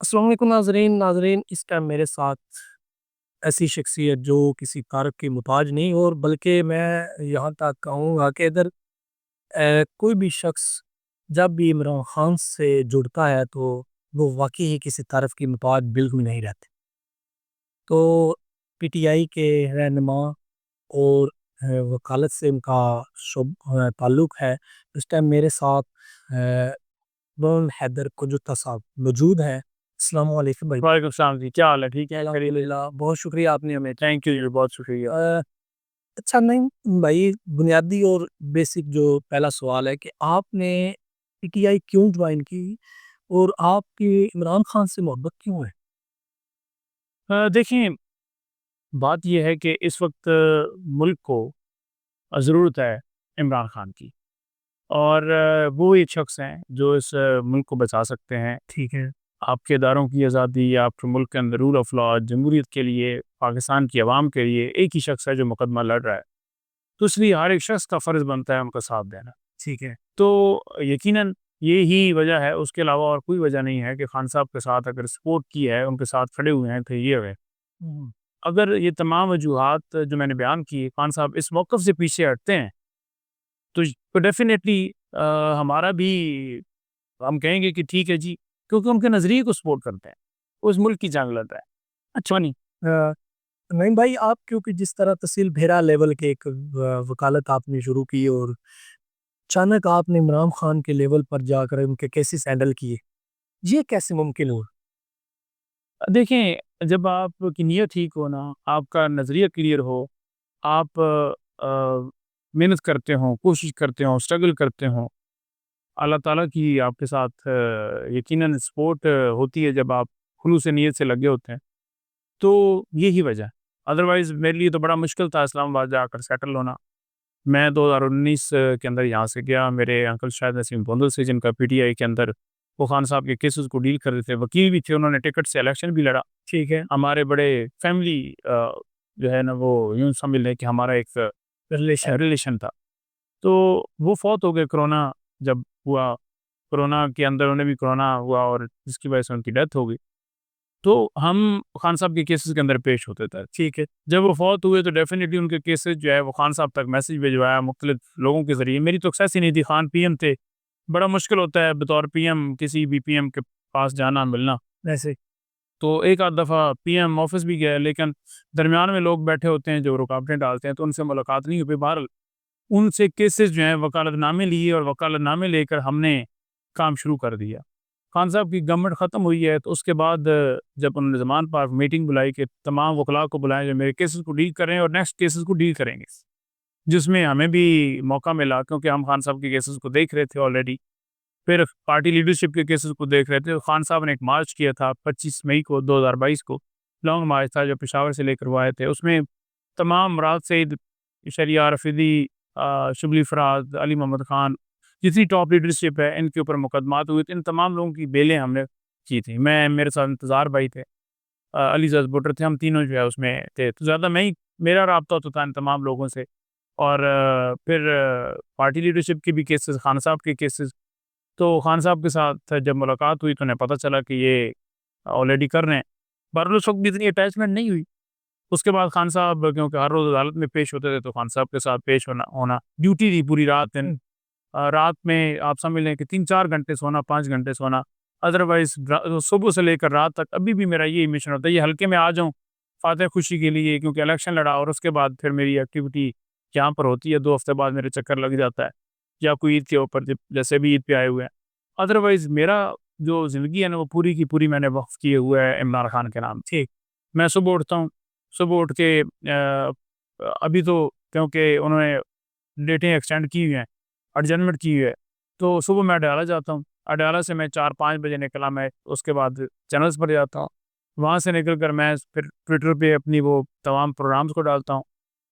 السلام علیکم ناظرین اس ٹائم میرے ساتھ ایسی شخصیت جو کسی تعارف کی محتاج نہیں، اور بلکہ میں یہاں تک کہوں گا کہ اگر کوئی بھی شخص جب بھی عمران خان سے جڑتا ہے تو وہ واقعی ہی کسی تعارف کی محتاج بالکل نہیں رہتے۔ تو پی ٹی آئی کے رہنما اور وکالت سے ان کا تعلق ہے۔ اس ٹائم میرے ساتھ مولانا حیدر کجوتا صاحب موجود ہیں۔ السلام علیکم بھائی۔ وعلیکم السلام جی، کیا حال ہے؟ ٹھیک ہے، الحمدللہ، بہت شکریہ آپ نے ہمیں۔ تھینک یو جی، بہت شکریہ۔ اچھا، نہیں بھائی، بنیادی اور بیسک جو پہلا سوال ہے کہ آپ نے پی ٹی آئی کیوں جوائن کی، اور آپ کی عمران خان سے محبت کیوں ہے؟ دیکھیں، بات یہ ہے کہ اس وقت ملک کو ضرورت ہے عمران خان کی، اور وہ ایک شخص ہیں جو اس ملک کو بچا سکتے ہیں۔ ٹھیک ہے۔ آپ کے اداروں کی آزادی، آپ کے ملک کے اندر رول آف لا، جمہوریت کے لیے، پاکستان کی عوام کے لیے ایک ہی شخص ہے جو مقدمہ لڑ رہا ہے، تو اس لیے ہر ایک شخص کا فرض بنتا ہے ان کا ساتھ دینا۔ ٹھیک ہے۔ تو یقیناً یہی وجہ ہے، اس کے علاوہ اور کوئی وجہ نہیں ہے کہ خان صاحب کے ساتھ اگر سپورٹ کی ہے، ان کے ساتھ کھڑے ہوئے ہیں، تو یہ ہے۔ اگر یہ تمام وجوہات جو میں نے بیان کی خان صاحب اس موقف سے پیچھے ہٹتے ہیں تو ڈیفینیٹلی ہمارا بھی ہم کہیں گے کہ ٹھیک ہے جی، کیونکہ ان کے نظریے کو سپورٹ کرتے ہیں، وہ اس ملک کی جنگ لڑ رہا ہے۔ اچھا نہیں، نہیں بھائی، آپ کیونکہ جس طرح تحصیل بھیرا لیول کے ایک وکالت آپ نے شروع کی، اور اچانک آپ نے عمران خان کے لیول پر جا کر ان کے کیسز ہینڈل کیے، یہ کیسے ممکن ہوا؟ دیکھیں، جب آپ کی نیت ٹھیک ہو نا، آپ کا نظریہ کلیئر ہو، آپ محنت کرتے ہوں، کوشش کرتے ہوں، اسٹرگل کرتے ہوں، اللہ تعالیٰ کی آپ کے ساتھ یقیناً سپورٹ ہوتی ہے جب آپ خلوص نیت سے لگے ہوتے ہیں، تو یہی وجہ ہے۔ ادروائز میرے لیے تو بڑا مشکل تھا اسلام آباد جا کر سیٹل ہونا۔ میں 2019 کے اندر یہاں سے گیا، میرے انکل شاہد نسیم بندل سے، جن کا پی ٹی آئی کے اندر وہ خان صاحب کے کیسز کو ڈیل کر رہے تھے، وکیل بھی تھے، انہوں نے ٹکٹ سے الیکشن بھی لڑا۔ ٹھیک ہے۔ ہمارے بڑے فیملی جو ہے نا، وہ یوں سمجھ لیں کہ ہمارا ایک ریلیشن تھا، تو وہ فوت ہو گئے کرونا جب ہوا۔ کرونا کے اندر انہیں بھی کرونا ہوا، اور جس کی وجہ سے ان کی ڈیتھ ہو گئی، تو ہم خان صاحب کے کیسز کے اندر پیش ہوتے تھے۔ ٹھیک ہے۔ جب وہ فوت ہوئے تو ڈیفینیٹلی ان کے کیسز جو ہے وہ خان صاحب تک میسج بھجوایا مختلف لوگوں کے ذریعے۔ میری تو ایکسیس ہی نہیں تھی، خان پی ایم تھے، بڑا مشکل ہوتا ہے بطور پی ایم کسی بھی پی ایم کے پاس جانا ملنا، ایسے تو ایک آدھ دفعہ پی ایم آفس بھی گیا، لیکن درمیان میں لوگ بیٹھے ہوتے ہیں جو رکاوٹیں ڈالتے ہیں، تو ان سے ملاقات نہیں ہوئی۔ بہرحال ان سے کیسز جو ہیں وکالت نامے لیے، اور وکالت نامے لے کر ہم نے کام شروع کر دیا۔ خان صاحب کی گورنمنٹ ختم ہوئی ہے، تو اس کے بعد جب انہوں نے زمان پار میٹنگ بلائی کہ تمام وکلاء کو بلائیں جو میرے کیسز کو ڈیل کریں اور نیکسٹ کیسز کو ڈیل کریں گے، جس میں ہمیں بھی موقع ملا، کیونکہ ہم خان صاحب کے کیسز کو دیکھ رہے تھے آلریڈی، پھر پارٹی لیڈرشپ کے کیسز کو دیکھ رہے تھے۔ خان صاحب نے ایک مارچ کیا تھا 25 مئی کو 2022 کو، لانگ مارچ تھا جو پشاور سے لے کر وہ آئے تھے۔ اس میں تمام مراد سعید، شریعہ رفیدی، شبلی فراز، علی محمد خان، جتنی ٹاپ لیڈرشپ ہے، ان کے اوپر مقدمات ہوئے تھے۔ ان تمام لوگوں کی بیلیں ہم نے کی تھیں۔ میرے ساتھ انتظار بھائی تھے، علی زاز بٹر تھے، ہم تینوں جو ہے اس میں تھے، تو زیادہ میرا رابطہ ہوتا تھا ان تمام لوگوں سے۔ اور پھر پارٹی لیڈرشپ کے بھی کیسز، خان صاحب کے کیسز، تو خان صاحب کے ساتھ جب ملاقات ہوئی تو انہیں پتہ چلا کہ یہ آلریڈی کر رہے ہیں، پر اس وقت بھی اتنی اٹیچمنٹ نہیں ہوئی۔ اس کے بعد خان صاحب کیونکہ ہر روز عدالت میں پیش ہوتے تھے، تو خان صاحب کے ساتھ پیش ہونا ڈیوٹی تھی پوری رات دن۔ رات میں آپ سمجھ لیں کہ 3-4 گھنٹے سونا، 5 گھنٹے سونا، ادروائز صبح سے لے کر رات تک ابھی بھی میرا یہ مشن ہوتا ہے، یہ ہلکے میں آ جاؤں فاتح خوشی کے لیے، کیونکہ الیکشن لڑا، اور اس کے بعد پھر میری ایکٹیویٹی یہاں پر ہوتی ہے، 2 ہفتے بعد میرے چکر لگ جاتا ہے، یا کوئی عید کے اوپر جیسے بھی عید پہ آئے ہوئے ہیں۔ ادروائز میرا جو زندگی ہے نا، وہ پوری کی پوری میں نے وقف کیے ہوئے ہے عمران خان کے نام۔ ٹھیک، میں صبح اٹھتا ہوں، صبح اٹھ کے ابھی تو کیونکہ انہوں نے ڈیٹیں ایکسٹینڈ کی ہوئی ہیں، ایڈجسٹمنٹ کی ہوئی ہے، تو صبح میں اڈیالہ جاتا ہوں، اڈیالہ سے میں 4-5 بجے نکلا، میں اس کے بعد چینلز پر جاتا ہوں، وہاں سے نکل کر میں پھر ٹویٹر پہ اپنی وہ تمام پروگرامز کو ڈالتا ہوں،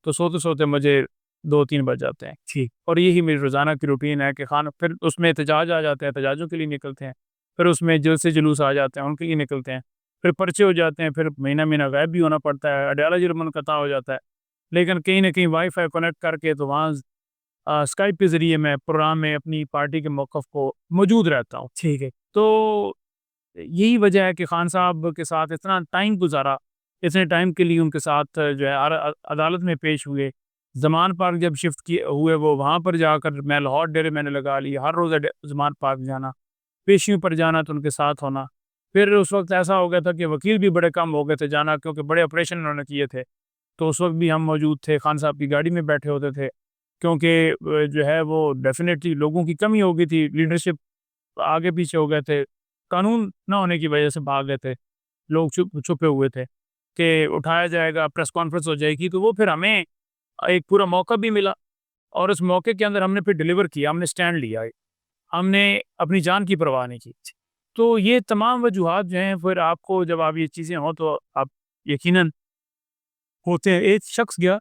تو سوتے سوتے مجھے 2-3 بج جاتے ہیں۔ ٹھیک، اور یہی میری روزانہ کی روٹین ہے کہ پھر اس میں احتجاج آ جاتے ہیں، احتجاجوں کے لیے نکلتے ہیں، پھر اس میں جلسے جلوس آ جاتے ہیں، ان کے لیے نکلتے ہیں، پھر پرچے ہو جاتے ہیں، پھر مہینہ مہینہ غائب بھی ہونا پڑتا ہے، اڈیالہ جرم منقطع ہو جاتا ہے، لیکن کہیں نہ کہیں وائی فائی کنیکٹ کر کے تو وہاں اسکائپ کے ذریعے میں پروگرام میں اپنی پارٹی کے موقف کو موجود رہتا ہوں۔ ٹھیک ہے۔ تو یہی وجہ ہے کہ خان صاحب کے ساتھ اتنا ٹائم گزارا، اتنے ٹائم کے لیے ان کے ساتھ جو ہے عدالت میں پیش ہوئے۔ زمان پارک جب شفٹ کیے ہوئے وہ وہاں پر جا کر میں لاہور ڈیرے میں نے لگا لی، ہر روز زمان پارک جانا، پیشیوں پر جانا تو ان کے ساتھ ہونا۔ پھر اس وقت ایسا ہو گیا تھا کہ وکیل بھی بڑے کم ہو گئے تھے جانا، کیونکہ بڑے آپریشن انہوں نے کیے تھے، تو اس وقت بھی ہم موجود تھے، خان صاحب کی گاڑی میں بیٹھے ہوتے تھے، کیونکہ جو ہے وہ ڈیفینیٹلی لوگوں کی کمی ہو گئی تھی، لیڈرشپ آگے پیچھے ہو گئے تھے، قانون نہ ہونے کی وجہ سے بھاگ گئے تھے لوگ، چھپے ہوئے تھے کہ اٹھایا جائے گا، پریس کانفرنس ہو جائے گی، تو وہ پھر ہمیں ایک پورا موقع بھی ملا، اور اس موقع کے اندر ہم نے پھر ڈیلیور کیا، ہم نے سٹینڈ لیا، ہم نے اپنی جان کی پرواہ نہیں کی۔ تو یہ تمام وجوہات جو ہیں پھر آپ کو جب آپ یہ چیزیں ہوں تو آپ یقیناً ہوتے ہیں۔ ایک شخص گیا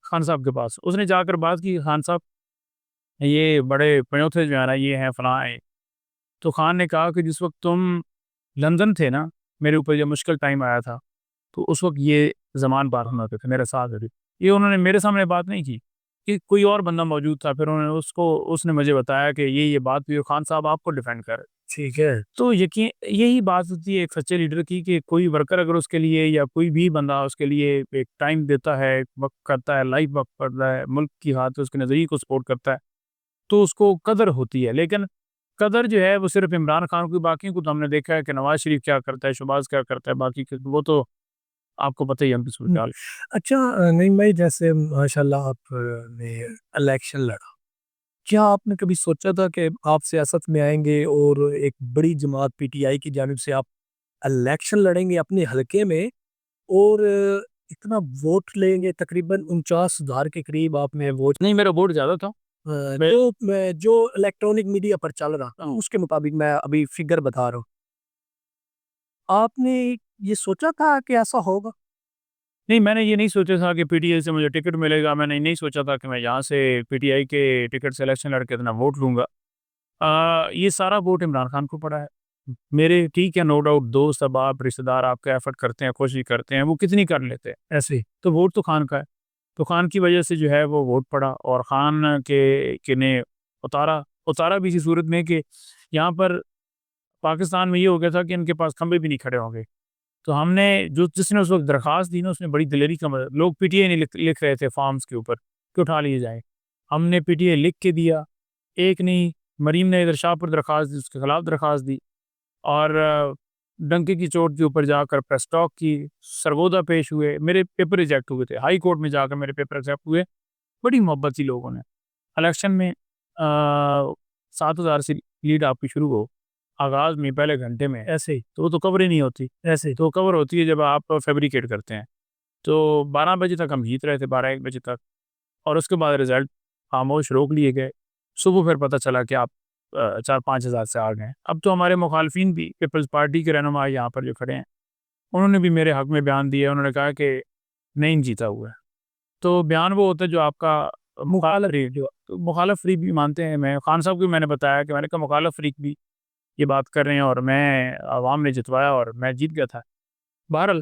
خان صاحب کے پاس، اس نے جا کر بات کی، خان صاحب یہ بڑے پیوتھے جو ہے نا یہ ہیں فلاں ہیں، تو خان نے کہا کہ جس وقت تم لندن تھے نا، میرے اوپر جب مشکل ٹائم آیا تھا تو اس وقت یہ زمان پار ہونا تھے میرے ساتھ ہوتے۔ یہ انہوں نے میرے سامنے بات نہیں کی، کہ کوئی اور بندہ موجود تھا، پھر انہوں نے اس نے مجھے بتایا کہ یہ بات بھی خان صاحب آپ کو ڈیفینڈ کر، ٹھیک ہے۔ تو یقین یہی بات ہوتی ہے ایک سچے لیڈر کی، کہ کوئی ورکر اگر اس کے لیے یا کوئی بھی بندہ اس کے لیے ایک ٹائم دیتا ہے، وقت کرتا ہے، لائف وقت کرتا ہے، ملک کی ہاتھ اس کے نظریے کو سپورٹ کرتا ہے، تو اس کو قدر ہوتی ہے۔ لیکن قدر جو ہے وہ صرف عمران خان کو، باقیوں کو تو ہم نے دیکھا ہے کہ نواز شریف کیا کرتا ہے، شہباز کیا کرتا ہے، باقی وہ تو آپ کو پتہ ہی ہے ہم کی صورتحال۔ اچھا نہیں بھائی، جیسے ماشاءاللہ آپ نے الیکشن لڑا، کیا آپ نے کبھی سوچا تھا کہ آپ سیاست میں آئیں گے اور ایک بڑی جماعت پی ٹی آئی کی جانب سے آپ الیکشن لڑیں گے اپنے حلقے میں، اور اتنا ووٹ لیں گے، تقریباً 49,000 کے قریب آپ میں ووٹ، نہیں، میرا ووٹ زیادہ تھا۔ جو الیکٹرانک میڈیا پر چل رہا تھا اس کے مطابق میں ابھی فگر بتا رہا ہوں، آپ نے یہ سوچا تھا کہ ایسا ہوگا؟ نہیں، میں نے یہ نہیں سوچا تھا کہ پی ٹی آئی سے مجھے ٹکٹ ملے گا، میں نے نہیں سوچا تھا کہ میں یہاں سے پی ٹی آئی کے ٹکٹ سے الیکشن لڑ کے اتنا ووٹ لوں گا۔ یہ سارا ووٹ عمران خان کو پڑا ہے۔ میرے ٹھیک ہے، نو ڈاؤٹ دوست احباب رشتہ دار آپ کا ایفرٹ کرتے ہیں، کوشش کرتے ہیں، وہ کتنی کر لیتے ہیں ایسے تو ووٹ تو خان کا ہے، تو خان کی وجہ سے جو ہے وہ ووٹ پڑا، اور خان کے نے اتارا بھی اسی صورت میں کہ یہاں پر پاکستان میں یہ ہو گیا تھا کہ ان کے پاس کھمبے بھی نہیں کھڑے ہوں گے، تو ہم نے جس نے اس وقت درخواست دی نا، اس نے بڑی دلیری کا لوگ پی ٹی آئی نہیں لکھ رہے تھے فارمز کے اوپر کہ اٹھا لیے جائیں، ہم نے پی ٹی آئی لکھ کے دیا، ایک نہیں، مریم نے ادھر شاہ پر درخواست دی، اس کے خلاف درخواست دی، اور ڈنکے کی چوٹ کے اوپر جا کر پریس ٹاک کی، سرگودا پیش ہوئے، میرے پیپر ریجیکٹ ہوئے تھے، ہائی کورٹ میں جا کر میرے پیپر ایکسیپٹ ہوئے، بڑی محبت تھی لوگوں نے۔ الیکشن میں 7,000 سے لیڈ آپ کی شروع ہو آغاز میں پہلے گھنٹے میں، ایسے ہی تو وہ تو کور ہی نہیں ہوتی، ایسے تو کور ہوتی ہے جب آپ فیبریکیٹ کرتے ہیں۔ تو 12 بجے تک ہم جیت رہے تھے، 12-1 بجے تک، اور اس کے بعد رزلٹ خاموش روک لیے گئے۔ صبح پھر پتہ چلا کہ آپ 4-5 ہزار سے آ گئے ہیں۔ اب تو ہمارے مخالفین بھی، پیپلز پارٹی کے رہنما یہاں پر جو کھڑے ہیں، انہوں نے بھی میرے حق میں بیان دیا، انہوں نے کہا کہ نہیں جیتا ہوا ہے، تو بیان وہ ہوتا ہے جو آپ کا مخالف فریق بھی مانتے ہیں۔ میں خان صاحب کو میں نے بتایا کہ میں نے کہا مخالف فریق بھی یہ بات کر رہے ہیں، اور میں عوام نے جتوایا اور میں جیت گیا تھا۔ بہرحال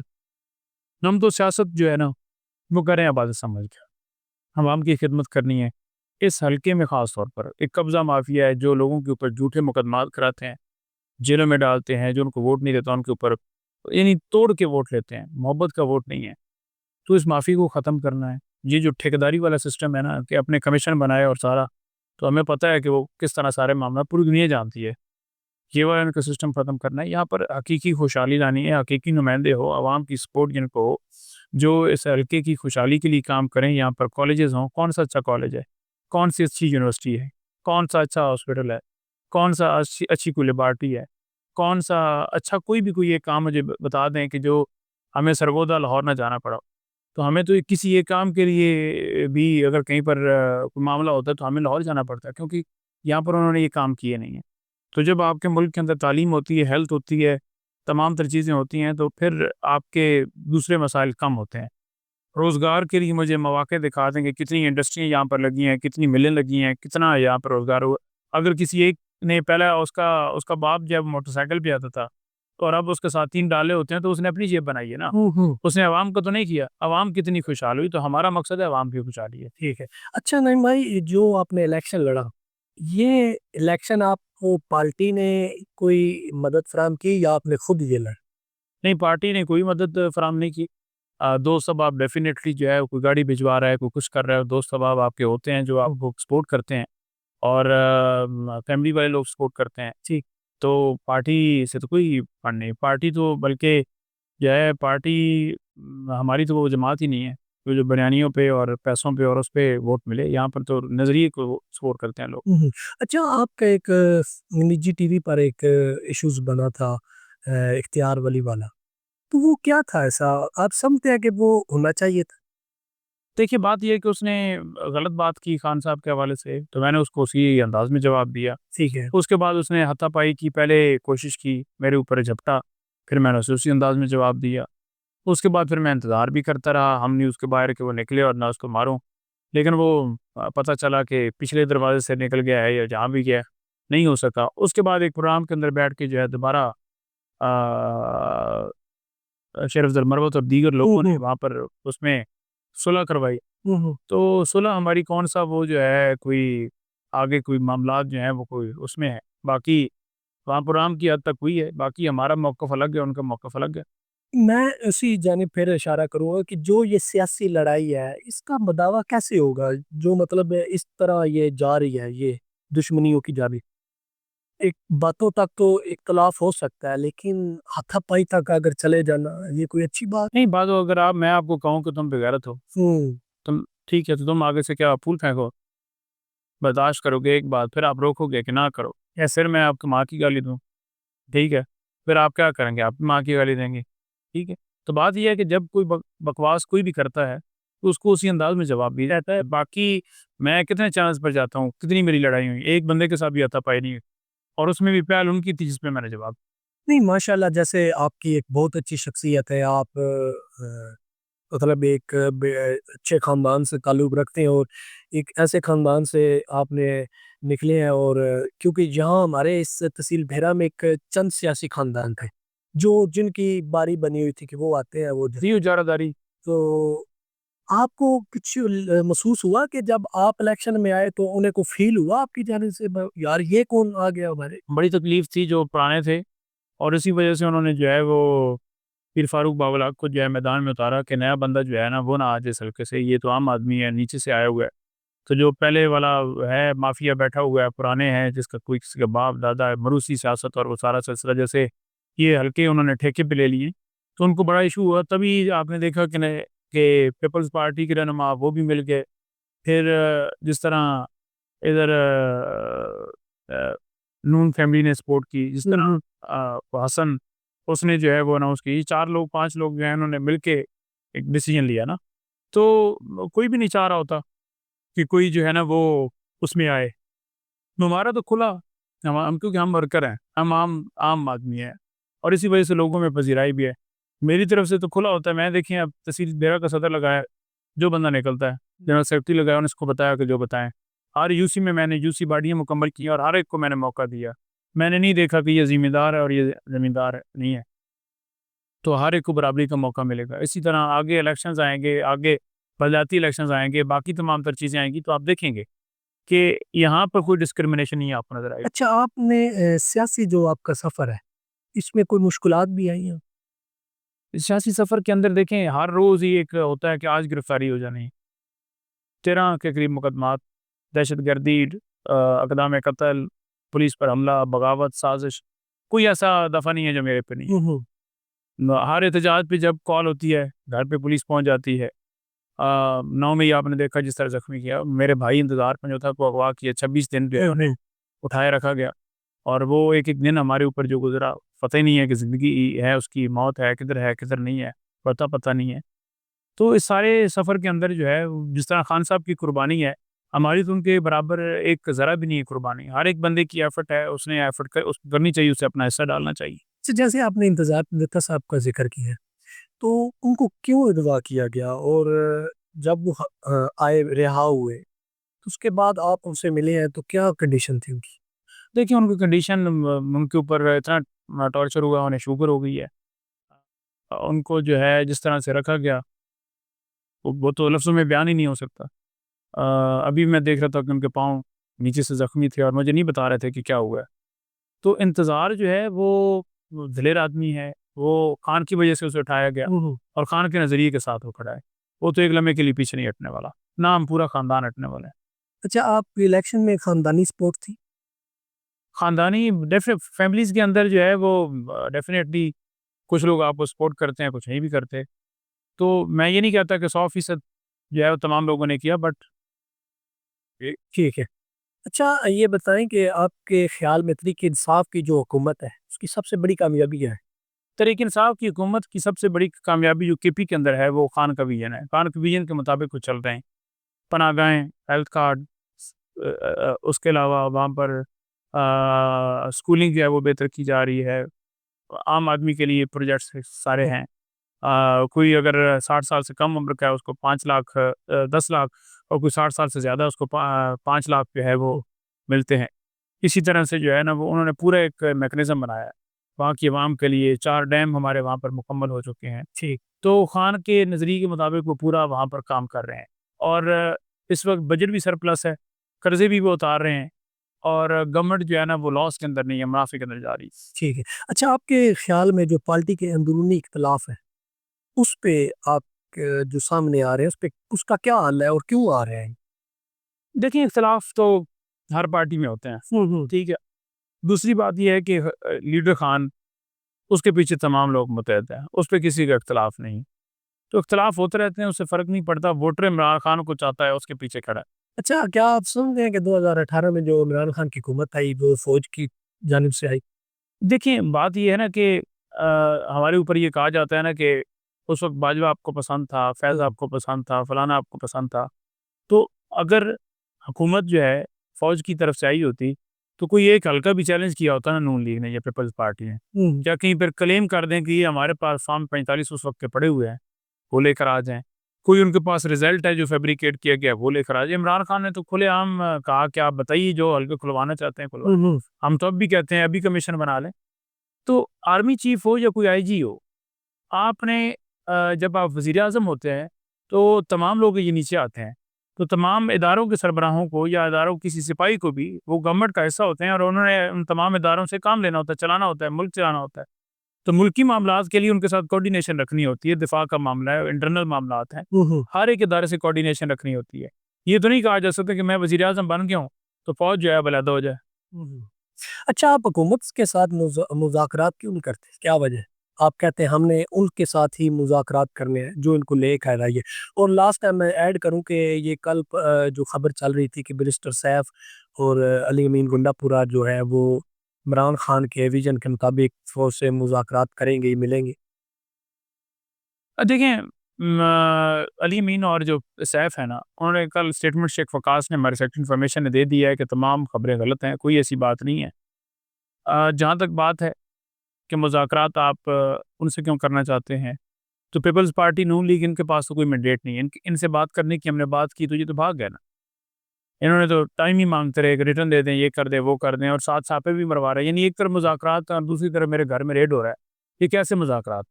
ہم تو سیاست جو ہے نا وہ کر رہے ہیں عبادت سمجھ کے، عوام کی خدمت کرنی ہے۔ اس حلقے میں خاص طور پر ایک قبضہ مافیا ہے جو لوگوں کے اوپر جھوٹے مقدمات کراتے ہیں، جیلوں میں ڈالتے ہیں، جو ان کو ووٹ نہیں دیتا ان کے اوپر یعنی توڑ کے ووٹ لیتے ہیں، محبت کا ووٹ نہیں ہے، تو اس مافی کو ختم کرنا ہے۔ یہ جو ٹھیکیداری والا سسٹم ہے نا کہ اپنے کمیشن بنائے اور سارا، تو ہمیں پتہ ہے کہ وہ کس طرح سارے معاملات پوری دنیا جانتی ہے، یہ والا ان کا سسٹم ختم کرنا ہے۔ یہاں پر حقیقی خوشحالی لانی ہے، حقیقی نمائندے ہو، عوام کی سپورٹ جن کو ہو، جو اس حلقے کی خوشحالی کے لیے کام کریں۔ یہاں پر کالجز ہوں، کون سا اچھا کالج ہے، کون سی اچھی یونیورسٹی ہے، کون سا اچھا ہاسپٹل ہے، کون سا اچھی کوئی لیبارٹری ہے، کون سا اچھا کوئی ایک کام مجھے بتا دیں کہ جو ہمیں سرگودا لاہور نہ جانا پڑا، تو ہمیں تو کسی ایک کام کے لیے بھی اگر کہیں پر کوئی معاملہ ہوتا ہے تو ہمیں لاہور جانا پڑتا ہے، کیونکہ یہاں پر انہوں نے یہ کام کیے نہیں ہیں۔ تو جب آپ کے ملک کے اندر تعلیم ہوتی ہے، ہیلتھ ہوتی ہے، تمام تر چیزیں ہوتی ہیں، تو پھر آپ کے دوسرے مسائل کم ہوتے ہیں۔ روزگار کے لیے مجھے مواقع دکھا دیں کہ کتنی انڈسٹریاں یہاں پر لگی ہیں، کتنی ملیں لگی ہیں، کتنا یہاں پر روزگار ہوا۔ اگر کسی ایک نے پہلا اس کا باپ جب موٹر سائیکل پہ آتا تھا اور اب اس کے ساتھ 3 ڈالے ہوتے ہیں، تو اس نے اپنی جیب بنائی ہے نا، اس نے عوام کو تو نہیں کیا۔ عوام کتنی خوشحال ہوئی، تو ہمارا مقصد ہے عوام کی خوشحالی ہے۔ ٹھیک ہے۔ اچھا نہیں بھائی، جو آپ نے الیکشن لڑا یہ الیکشن آپ کو پارٹی نے کوئی مدد فراہم کی یا آپ نے خود یہ لڑا؟ نہیں، پارٹی نے کوئی مدد فراہم نہیں کی۔ دوست احباب ڈیفینیٹلی جو ہے کوئی گاڑی بھجوا رہا ہے، کوئی کچھ کر رہا ہے، دوست احباب آپ کے ہوتے ہیں جو آپ کو سپورٹ کرتے ہیں، اور فیملی والے لوگ سپورٹ کرتے ہیں۔ ٹھیک۔ تو پارٹی سے تو کوئی فنڈ نہیں، پارٹی تو بلکہ جو ہے پارٹی ہماری تو وہ جماعت ہی نہیں ہے جو بریانیوں پہ اور پیسوں پہ اور اس پہ ووٹ ملے۔ یہاں پر تو نظریے کو سپورٹ کرتے ہیں لوگ۔ اچھا، آپ کا ایک نجی ٹی وی پر ایک ایشوز بنا تھا اختیار ولی والا، تو وہ کیا تھا ایسا آپ سمجھتے ہیں کہ وہ ہونا چاہیے تھا؟ دیکھیے، بات یہ ہے کہ اس نے غلط بات کی خان صاحب کے حوالے سے، تو میں نے اس کو اسی انداز میں جواب دیا۔ ٹھیک ہے۔ اس کے بعد اس نے ہاتھا پائی کی، پہلے کوشش کی میرے اوپر جھپٹا، پھر میں نے اسے اسی انداز میں جواب دیا۔ اس کے بعد پھر میں انتظار بھی کرتا رہا، ہم نیوز کے باہر کہ وہ نکلے اور نہ اس کو ماروں، لیکن وہ پتہ چلا کہ پچھلے دروازے سے نکل گیا ہے یا جہاں بھی گیا نہیں ہو سکا۔ اس کے بعد ایک پروگرام کے اندر بیٹھ کے جو ہے دوبارہ شریف مروت اور دیگر لوگوں نے وہاں پر اس میں صلح کروائی۔ تو صلح ہماری کون سا وہ جو ہے کوئی آگے کوئی معاملات جو ہیں وہ کوئی اس میں ہے، باقی وہاں پروگرام کی حد تک ہوئی ہے، باقی ہمارا موقف الگ ہے، ان کا موقف الگ ہے۔ میں اسی جانب پھر اشارہ کروں گا کہ جو یہ سیاسی لڑائی ہے اس کا بداوا کیسے ہوگا، جو مطلب اس طرح یہ جا رہی ہے، یہ دشمنیوں کی جاری، ایک باتوں تک تو اختلاف ہو سکتا ہے لیکن ہاتھا پائی تک اگر چلے جانا یہ کوئی اچھی بات؟ نہیں، بات اگر میں آپ کو کہوں کہ تم بغیرت ہو، تم ٹھیک ہے تو تم آگے سے کیا پھول پھینکو، برداشت کرو گے ایک بات، پھر آپ روکو گے کہ نہ کرو، یا پھر میں آپ کی ماں کی گالی دوں، ٹھیک ہے، پھر آپ کیا کریں گے؟ آپ ماں کی گالی دیں گے، ٹھیک ہے۔ تو بات یہ ہے کہ جب کوئی بکواس کوئی بھی کرتا ہے تو اس کو اسی انداز میں جواب بھی رہتا ہے۔ باقی میں کتنے چانس پر جاتا ہوں، کتنی میری لڑائی ہوئی، ایک بندے کے ساتھ بھی ہاتھا پائی نہیں ہوئی، اور اس میں بھی پہل ان کی تھی جس پہ میں نے جواب۔ نہیں، ماشاءاللہ، جیسے آپ کی ایک بہت اچھی شخصیت ہے، آپ مطلب ایک اچھے خاندان سے تعلق رکھتے ہیں اور ایک ایسے خاندان سے آپ نے نکلے ہیں، اور کیونکہ یہاں ہمارے اس تحصیل بھیرا میں ایک چند سیاسی خاندان تھے جو جن کی باری بنی ہوئی تھی کہ وہ آتے ہیں وہ جی، اجارہ داری۔ تو آپ کو کچھ محسوس ہوا کہ جب آپ الیکشن میں آئے تو انہیں کو فیل ہوا آپ کی جانب سے یار یہ کون آ گیا ہمارے؟ بڑی تکلیف تھی، جو پرانے تھے، اور اسی وجہ سے انہوں نے جو ہے وہ پیر فاروق باولا کو جو ہے میدان میں اتارا کہ نیا بندہ جو ہے نا وہ نہ آ جائے سلکے سے، یہ تو عام آدمی ہے، نیچے سے آیا ہوا ہے۔ تو جو پہلے والا ہے مافیا بیٹھا ہوا ہے، پرانے ہیں، جس کا کوئی کسی کا باپ دادا ہے، مروسی سیاست اور وہ سارا سلسلہ، جیسے یہ ہلکے انہوں نے ٹھیکے پہ لے لیے، تو ان کو بڑا ایشو ہوا۔ تبھی آپ نے دیکھا کہ پیپلز پارٹی کے رہنما وہ بھی مل گئے، پھر جس طرح ادھر نون فیملی نے سپورٹ کی، جس طرح حسن اس نے جو ہے وہ اناؤنس کی، 4 لوگ 5 لوگ جو ہیں انہوں نے مل کے ایک ڈیسیجن لیا نا، تو کوئی بھی نہیں چاہ رہا ہوتا کہ کوئی جو ہے نا وہ اس میں آئے۔ ہمارا تو کھلا، ہم کیونکہ ہم ورکر ہیں، ہم عام آدمی ہیں، اور اسی وجہ سے لوگوں میں پذیرائی بھی ہے۔ میری طرف سے تو کھلا ہوتا ہے، میں دیکھیں اب تحصیل بیرا کا صدر لگایا، جو بندہ نکلتا ہے، جنرل سیکرٹری لگایا، انہیں اس کو بتایا کہ جو بتائیں، ہر یو سی میں نے یو سی باڈیاں مکمل کی اور ہر ایک کو میں نے موقع دیا۔ میں نے نہیں دیکھا کہ یہ ذمہ دار ہے اور یہ زمیندار نہیں ہے، تو ہر ایک کو برابری کا موقع ملے گا۔ اسی طرح آگے الیکشنز آئیں گے، آگے بلدیاتی الیکشنز آئیں گے، باقی تمام تر چیزیں آئیں گی، تو آپ دیکھیں گے کہ یہاں پر کوئی ڈسکرمنیشن نہیں آپ کو نظر آئے گی۔ اچھا، آپ نے سیاسی جو آپ کا سفر ہے اس میں کوئی مشکلات بھی آئی ہیں؟ سیاسی سفر کے اندر دیکھیں ہر روز ہی ایک ہوتا ہے کہ آج گرفتاری ہو جانی، 13 کے قریب مقدمات، دہشت گردی، اقدام قتل، پولیس پر حملہ، بغاوت، سازش، کوئی ایسا دفعہ نہیں ہے جو میرے پہ نہیں ہے۔ ہر احتجاج پہ جب کال ہوتی ہے گھر پہ پولیس پہنچ جاتی ہے۔ 9 میں ہی آپ نے دیکھا جس طرح زخمی کیا میرے بھائی انتظار میں جو تھا وہ اغوا کیا، 26 دن جو ہے انہیں اٹھائے رکھا گیا، اور وہ ایک ایک دن ہمارے اوپر جو گزرا پتہ ہی نہیں ہے کہ زندگی ہے اس کی، موت ہے کدھر نہیں ہے، پتہ نہیں ہے۔ تو اس سارے سفر کے اندر جو ہے جس طرح خان صاحب کی قربانی ہے، ہماری تو ان کے برابر ایک ذرا بھی نہیں ہے قربانی۔ ہر ایک بندے کی ایفرٹ ہے، اس نے ایفرٹ کرنی چاہیے، اسے اپنا حصہ ڈالنا چاہیے۔ جیسے آپ نے انتظار دتا صاحب کا ذکر کیا ہے تو ان کو کیوں اغوا کیا گیا، اور جب وہ آئے رہا ہوئے تو اس کے بعد آپ ان سے ملے ہیں تو کیا کنڈیشن تھی ان کی؟ دیکھیں ان کی کنڈیشن، ان کے اوپر اتنا ٹارچر ہوا، انہیں شوگر ہو گئی ہے، ان کو جو ہے جس طرح سے رکھا گیا وہ تو لفظوں میں بیان ہی نہیں ہو سکتا۔ ابھی میں دیکھ رہا تھا کہ ان کے پاؤں نیچے سے زخمی تھے اور مجھے نہیں بتا رہے تھے کہ کیا ہوا ہے. تو انتظار جو ہے وہ دلیر آدمی ہے, وہ خان کی وجہ سے اسے اٹھایا گیا اور خان کے نظریے کے ساتھ وہ کھڑا ہے. وہ تو ایک لمحے کے لیے پیچھے نہیں ہٹنے والا, نہ ہم پورا خاندان ہٹنے والا ہے. اچھا آپ الیکشن میں خاندانی سپورٹ تھی؟ خاندانی فیملیز کے اندر جو ہے وہ ڈیفینیٹلی کچھ لوگ آپ کو سپورٹ کرتے ہیں, کچھ نہیں بھی کرتے. تو میں یہ نہیں کہتا کہ 100% جو ہے وہ تمام لوگوں نے کیا, بٹ ٹھیک ہے. اچھا یہ بتائیں کہ آپ کے خیال میں تحریک انصاف کی جو حکومت ہے اس کی سب سے بڑی کامیابی کیا ہے؟ تحریک انصاف کی حکومت کی سب سے بڑی کامیابی جو کے پی کے اندر ہے وہ خان کا ویژن ہے. خان کے ویژن کے مطابق وہ چل رہے ہیں. پناہ گاہیں, ہیلتھ کارڈ, اس کے علاوہ وہاں پر اسکولنگ جو ہے وہ بہتر کی جا رہی ہے. عام آدمی کے لیے پروجیکٹس سارے ہیں. کوئی اگر 60 سال سے کم عمر کا ہے اس کو 5 لاکھ 10 لاکھ, اور کوئی 60 سال سے زیادہ اس کو 5 لاکھ جو ہے وہ ملتے ہیں. اسی طرح سے جو ہے نا وہ انہوں نے پورا ایک میکنزم بنایا ہے وہاں کی عوام کے لیے. 4 ڈیم ہمارے وہاں پر مکمل ہو چکے ہیں. ٹھیک. تو خان کے نظریے کے مطابق وہ پورا وہاں پر کام کر رہے ہیں, اور اس وقت بجٹ بھی سرپلس ہے, قرضے بھی وہ اتار رہے ہیں, اور گورنمنٹ جو ہے نا وہ لاس کے اندر نہیں ہے, منافع کے اندر جا رہی ہے. ٹھیک ہے. اچھا آپ کے خیال میں جو پارٹی کے اندرونی اختلاف ہے اس پہ آپ جو سامنے آ رہے ہیں اس پہ اس کا کیا حل ہے اور کیوں آ رہے ہیں؟ دیکھیں اختلاف تو ہر پارٹی میں ہوتے ہیں, ٹھیک ہے. دوسری بات یہ ہے کہ لیڈر خان اس کے پیچھے تمام لوگ متحد ہیں, اس پہ کسی کا اختلاف نہیں. تو اختلاف ہوتے رہتے ہیں, اس سے فرق نہیں پڑتا. ووٹر عمران خان کو چاہتا ہے, اس کے پیچھے کھڑا ہے. اچھا کیا آپ سمجھتے ہیں کہ 2018 میں جو عمران خان کی حکومت آئی وہ فوج کی جانب سے آئی؟ دیکھیں بات یہ ہے نا کہ ہمارے اوپر یہ کہا جاتا ہے نا کہ اس وقت باجوہ آپ کو پسند تھا, فیض آپ کو پسند تھا, فلانا آپ کو پسند تھا. تو اگر حکومت جو ہے فوج کی طرف سے آئی ہوتی تو کوئی ایک ہلکا بھی چیلنج کیا ہوتا نا نون لیگ نے یا پیپلز پارٹی نے, کیا کہیں پھر کلیم کر دیں کہ یہ ہمارے پاس فارم 45 اس وقت کے پڑے ہوئے ہیں, وہ لے کر آ جائیں. کوئی ان کے پاس رزلٹ ہے جو فیبریکیٹ کیا گیا, وہ لے کر آ جائیں. عمران خان نے تو کھلے عام کہا کہ آپ بتائیے جو ہلکے کھلوانا چاہتے ہیں کھلوائیں. ہم تو اب بھی کہتے ہیں ابھی کمیشن بنا لیں. تو آرمی چیف ہو یا کوئی آئی جی ہو, آپ نے جب آپ وزیر اعظم ہوتے ہیں تو تمام لوگ یہ نیچے آتے ہیں, تو تمام اداروں کے سربراہوں کو یا اداروں کسی سپاہی کو بھی وہ گورنمنٹ کا حصہ ہوتے ہیں, اور انہوں نے ان تمام اداروں سے کام لینا ہوتا ہے, چلانا ہوتا ہے, ملک چلانا ہوتا ہے. تو ملکی معاملات کے لیے ان کے ساتھ کوارڈینیشن رکھنی ہوتی ہے. دفاع کا معاملہ ہے, انٹرنل معاملات ہیں, ہر ایک ادارے سے کوارڈینیشن رکھنی ہوتی ہے. یہ تو نہیں کہا جا سکتا کہ میں وزیر اعظم بن گیا ہوں تو فوج جو ہے علیحدہ ہو جائے. اچھا آپ حکومت کے ساتھ مذاکرات کیوں نہیں کرتے, کیا وجہ ہے؟ آپ کہتے ہیں ہم نے ان کے ساتھ ہی مذاکرات کرنے ہیں جو ان کو لے کر آئیے. اور لاسٹ ٹائم میں ایڈ کروں کہ یہ کل جو خبر چل رہی تھی کہ بیرسٹر سیف اور علی امین گنڈا پورا جو ہے وہ عمران خان کے ویژن کے مطابق فوج سے مذاکرات کریں گے, ملیں گے. دیکھیں علی امین اور جو سیف ہے نا, انہوں نے کل اسٹیٹمنٹ شیخ وقاص نے ہمارے سیکٹری انفارمیشن نے دے دیا ہے کہ تمام خبریں غلط ہیں, کوئی ایسی بات نہیں ہے. جہاں تک بات ہے کہ مذاکرات آپ ان سے کیوں کرنا چاہتے ہیں, تو پیپلز پارٹی نون لیگ ان کے پاس تو کوئی مینڈیٹ نہیں ہے. ان سے بات کرنے کی ہم نے بات کی تو یہ تو بھاگ گئے نا. انہوں نے تو ٹائم ہی مانگتے رہے کہ ریٹرن دے دیں, یہ کر دیں, وہ کر دیں, اور ساتھ ساتھ بھی مروا رہے ہیں. یعنی ایک طرف مذاکرات اور دوسری طرف میرے گھر میں ریڈ ہو رہا ہے. یہ کیسے مذاکرات؟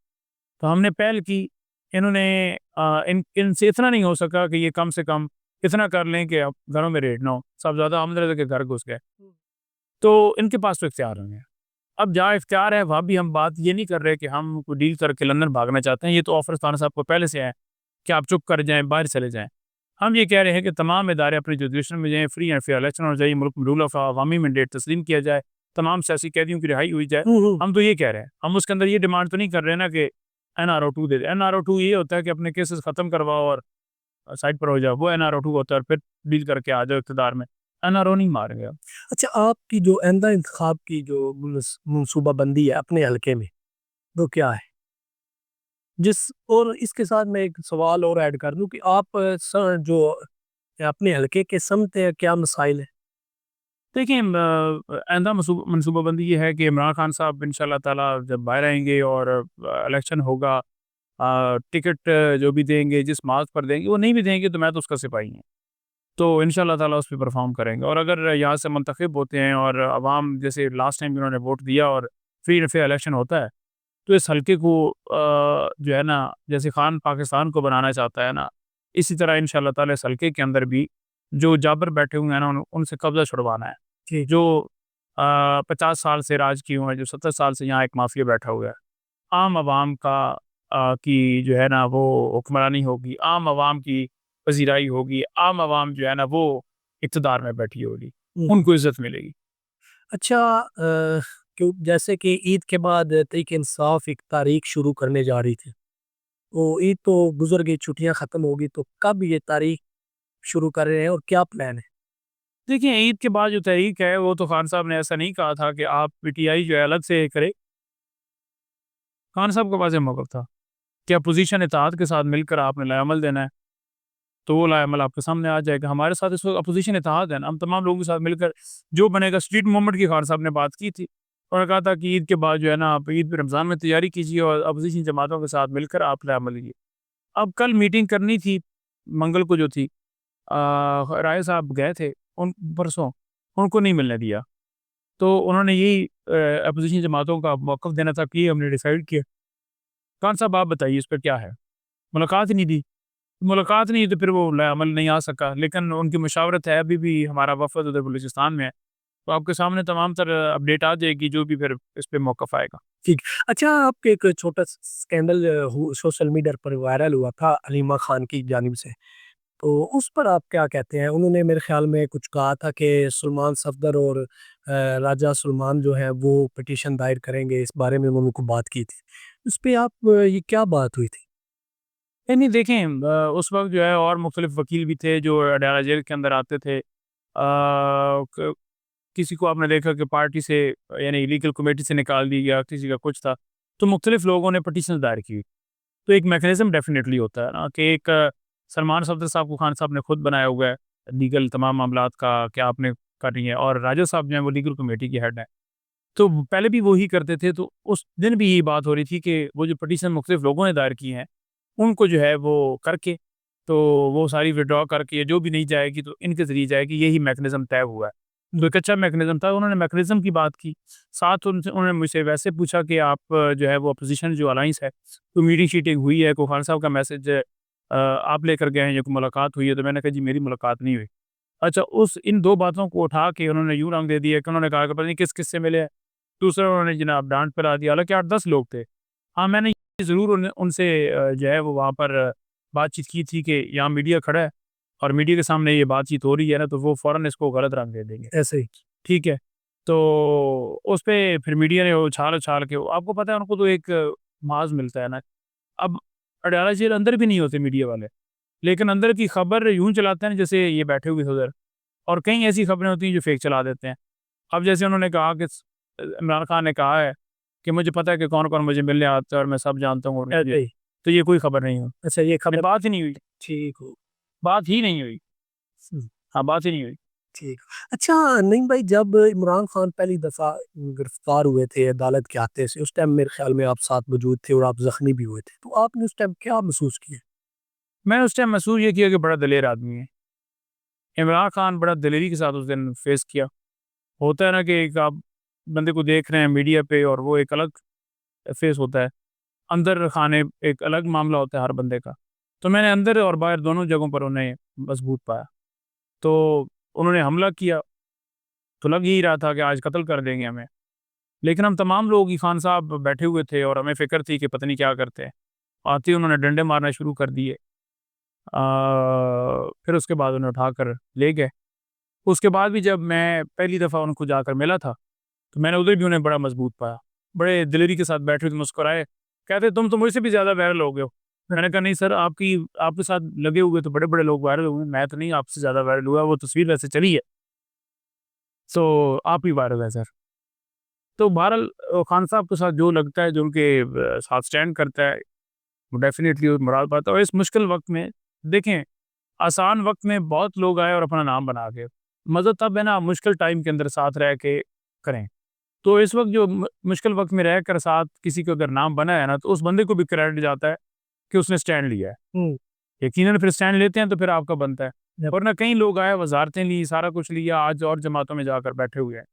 تو ہم نے پہل کی, انہوں نے ان سے اتنا نہیں ہو سکا کہ یہ کم سے کم اتنا کر لیں کہ اب گھروں میں ریڈ نہ ہو. سب زیادہ آمد کے گھر گھس گئے, تو ان کے پاس تو اختیار ہوں گے. اب جہاں اختیار ہے وہاں بھی ہم بات یہ نہیں کر رہے کہ ہم کوئی ڈیل کر کے لندن بھاگنا چاہتے ہیں. یہ تو آفر خان صاحب کو پہلے سے ہے کہ آپ چپ کر جائیں, باہر چلے جائیں. ہم یہ کہہ رہے ہیں کہ تمام ادارے اپنی جوڈیشن میں جائیں, فری اینڈ فیئر الیکشن ہو جائے, ملک میں رول آف عوامی مینڈیٹ تسلیم کیا جائے, تمام سیاسی قیدیوں کی رہائی ہوئی جائے. ہم تو یہ کہہ رہے ہیں, ہم اس کے اندر یہ ڈیمانڈ تو نہیں کر رہے نا کہ NRO2 دے دے. NRO2 یہ ہوتا ہے کہ اپنے کیسز ختم کرواؤ اور سائڈ پر ہو جاؤ, وہ NRO2 ہوتا ہے, اور پھر ڈیل کر کے آ جاؤ اقتدار میں. NRO نہیں مارے گا. اچھا آپ کی جو آئندہ انتخاب کی جو منصوبہ بندی ہے اپنے حلقے میں وہ کیا ہے؟ اور اس کے ساتھ میں ایک سوال اور ایڈ کر دوں کہ آپ جو اپنے حلقے کے سمتے کیا مسائل ہیں؟ دیکھیں آئندہ منصوبہ بندی یہ ہے کہ عمران خان صاحب انشاءاللہ تعالیٰ جب باہر آئیں گے اور الیکشن ہوگا, ٹکٹ جو بھی دیں گے جس مارک پر دیں گے, وہ نہیں بھی دیں گے تو میں تو اس کا سپاہی ہوں, تو انشاءاللہ تعالیٰ اس پہ پرفارم کریں گے. اور اگر یہاں سے منتخب ہوتے ہیں اور عوام جیسے لاسٹ ٹائم انہوں نے ووٹ دیا اور فری اینڈ فیئر الیکشن ہوتا ہے, تو اس حلقے کو جو ہے نا جیسے خان پاکستان کو بنانا چاہتا ہے نا, اسی طرح انشاءاللہ تعالیٰ اس حلقے کے اندر بھی جو جابر بیٹھے ہوئے ہیں نا ان سے قبضہ چھڑوانا ہے، جو 50 سال سے راج کی ہوئے ہیں، جو 70 سال سے یہاں ایک مافیا بیٹھا ہوا ہے، عام عوام کی جو ہے نا وہ حکمرانی ہوگی، عام عوام کی پذیرائی ہوگی، عام عوام جو ہے نا وہ اقتدار میں بیٹھی ہوگی، ان کو عزت ملے گی۔ اچھا، جیسے کہ عید کے بعد تحریک انصاف ایک تاریخ شروع کرنے جا رہی تھی، تو عید تو گزر گئی، چھٹیاں ختم ہوگی، تو کب یہ تاریخ شروع کر رہے ہیں اور کیا پلان ہے؟ دیکھیں عید کے بعد جو تحریک ہے وہ تو خان صاحب نے ایسا نہیں کہا تھا کہ آپ پی ٹی آئی جو ہے الگ سے کرے۔ خان صاحب کا واضح موقف تھا کہ اپوزیشن اتحاد کے ساتھ مل کر آپ نے لائے عمل دینا ہے، تو وہ لائے عمل آپ کے سامنے آ جائے گا۔ ہمارے ساتھ اس وقت اپوزیشن اتحاد ہے نا، ہم تمام لوگوں کے ساتھ مل کر جو بنے گا، اسٹریٹ موومنٹ کی خان صاحب نے بات کی تھی اور کہا تھا کہ عید کے بعد جو ہے نا آپ عید رمضان میں تیاری کیجیے اور اپوزیشن جماعتوں کے ساتھ مل کر آپ لائے عمل لیجیے۔ اب کل میٹنگ کرنی تھی، منگل کو جو تھی، رائے صاحب گئے تھے ان پرسوں، ان کو نہیں ملنے دیا، تو انہوں نے یہی اپوزیشن جماعتوں کا موقف دینا تھا کہ یہ ہم نے ڈیسائیڈ کیا۔ خان صاحب آپ بتائیے اس پر کیا ہے؟ ملاقات ہی نہیں دی، ملاقات نہیں تو پھر وہ عمل نہیں آ سکا، لیکن ان کی مشاورت ہے، ابھی بھی ہمارا وفد ادھر بلوچستان میں ہے، تو آپ کے سامنے تمام تر اپڈیٹ آ جائے گی جو بھی پھر اس پہ موقف آئے گا۔ ٹھیک۔ اچھا، آپ کے ایک چھوٹا سکینڈل سوشل میڈیا پر وائرل ہوا تھا علیمہ خان کی جانب سے، تو اس پر آپ کیا کہتے ہیں؟ انہوں نے میرے خیال میں کچھ کہا تھا کہ سلمان صفدر اور راجہ سلمان جو ہے وہ پٹیشن دائر کریں گے، اس بارے میں انہوں کو بات کی تھی، اس پہ آپ یہ کیا بات ہوئی تھی؟ نہیں دیکھیں اس وقت جو ہے اور مختلف وکیل بھی تھے جو اڈیالہ جیل کے اندر آتے تھے، کسی کو آپ نے دیکھا کہ پارٹی سے یعنی لیگل کمیٹی سے نکال دی گیا، کسی کا کچھ تھا، تو مختلف لوگوں نے پٹیشن دائر کی، تو ایک میکنزم ڈیفینیٹلی ہوتا ہے نا کہ ایک سلمان صفدر صاحب کو خان صاحب نے خود بنایا ہوا ہے لیگل تمام معاملات کا کیا آپ نے کرنی ہے، اور راجہ صاحب جو ہیں وہ لیگل کمیٹی کے ہیڈ ہیں، تو پہلے بھی وہی کرتے تھے، تو اس دن بھی یہی بات ہو رہی تھی کہ وہ جو پٹیشن مختلف لوگوں نے دائر کی ہیں ان کو جو ہے وہ کر کے تو وہ ساری وڈرا کر کے جو بھی نہیں جائے گی تو ان کے ذریعے جائے گی، یہی میکنزم طے ہوا ہے، تو ایک اچھا میکنزم تھا۔ انہوں نے میکنزم کی بات کی، ساتھ انہوں نے مجھ سے ویسے پوچھا کہ آپ جو ہے وہ اپوزیشن جو الائنس ہے تو میٹنگ شیٹنگ ہوئی ہے، کو خان صاحب کا میسج آپ لے کر گئے ہیں یا کوئی ملاقات ہوئی ہے؟ تو میں نے کہا جی میری ملاقات نہیں ہوئی۔ اچھا، ان دو باتوں کو اٹھا کے انہوں نے یوں رنگ دے دیا کہ انہوں نے کہا کہ پتہ نہیں کس کس سے ملے ہیں، دوسرا انہوں نے جناب ڈانٹ پلا دیا، حالانکہ 8-10 لوگ تھے۔ ہاں میں نے ضرور ان سے جو ہے وہ وہاں پر بات چیت کی تھی کہ یہاں میڈیا کھڑا ہے اور میڈیا کے سامنے یہ بات چیت ہو رہی ہے نا، تو وہ فوراً اس کو غلط رنگ دے دیں گے، ایسے ہی؟ ٹھیک ہے؟ تو اس پہ پھر میڈیا نے اچھال کے، آپ کو پتہ ہے ان کو تو ایک معاذ ملتا ہے نا، اب اڈیالہ جیل اندر بھی نہیں ہوتے میڈیا والے، لیکن اندر کی خبر یوں چلاتے ہیں جیسے یہ بیٹھے ہوئے ادھر، اور کئی ایسی خبریں ہوتی ہیں جو فیک چلا دیتے ہیں۔ اب جیسے انہوں نے کہا کہ عمران خان نے کہا ہے کہ مجھے پتہ ہے کہ کون کون مجھے ملنے آتا ہے اور میں سب جانتا ہوں، ایسے ہی؟ تو یہ کوئی خبر نہیں ہو، اچھا، یہ خبر بات ہی نہیں ہوئی، ٹھیک ہو؟ بات ہی نہیں ہوئی، ہاں بات ہی نہیں ہوئی۔ ٹھیک۔ اچھا نعیم بھائی، جب عمران خان پہلی دفعہ گرفتار ہوئے تھے عدالت کے ہاتھے سے، اس ٹائم میرے خیال میں آپ ساتھ موجود تھے اور آپ زخمی بھی ہوئے تھے، تو آپ نے اس ٹائم کیا محسوس کیا؟ میں اس ٹائم محسوس یہ کیا کہ بڑا دلیر آدمی ہے عمران خان، بڑا دلیری کے ساتھ اس دن فیس کیا۔ ہوتا ہے نا کہ ایک آپ بندے کو دیکھ رہے ہیں میڈیا پہ اور وہ ایک الگ فیس ہوتا ہے، اندر خانے ایک الگ معاملہ ہوتا ہے ہر بندے کا، تو میں نے اندر اور باہر دونوں جگہوں پر انہیں مضبوط پایا۔ تو انہوں نے حملہ کیا تو لگ ہی رہا تھا کہ آج قتل کر دیں گے ہمیں، لیکن ہم تمام لوگ ہی خان صاحب بیٹھے ہوئے تھے اور ہمیں فکر تھی کہ پتہ نہیں کیا کرتے ہیں، آتے انہوں نے ڈنڈے مارنا شروع کر دیے، پھر اس کے بعد انہیں اٹھا کر لے گئے۔ اس کے بعد بھی جب میں پہلی دفعہ ان کو جا کر ملا تھا تو میں نے ادھر بھی انہیں بڑا مضبوط پایا، بڑے دلیری کے ساتھ بیٹھے ہوئے مسکرائے، کہتے تم تو مجھ سے بھی زیادہ وائرل ہو گئے ہو۔ میں نے کہا نہیں سر، آپ کے ساتھ لگے ہوئے تو بڑے بڑے لوگ وائرل ہوئے، میں تو نہیں آپ سے زیادہ وائرل ہوا، وہ تصویر ویسے چلی ہے تو آپ ہی وائرل ہے سر۔ تو بہرحال خان صاحب کے ساتھ جو لگتا ہے، جو ان کے ساتھ سٹینڈ کرتا ہے، وہ ڈیفینیٹلی مراد پاتا ہے۔ اور اس مشکل وقت میں دیکھیں، آسان وقت میں بہت لوگ آئے اور اپنا نام بنا کے، مزہ تب ہے نا مشکل ٹائم کے اندر ساتھ رہ کے کریں، تو اس وقت جو مشکل وقت میں رہ کر ساتھ کسی کو اگر نام بنا ہے نا، تو اس بندے کو بھی کریڈٹ جاتا ہے کہ اس نے سٹینڈ لیا ہے، یقیناً پھر سٹینڈ لیتے ہیں تو پھر آپ کا بنتا ہے، ورنہ کئی لوگ آئے، وزارتیں لی، سارا کچھ لیا، آج اور جماعتوں میں جا کر بیٹھے ہوئے ہیں،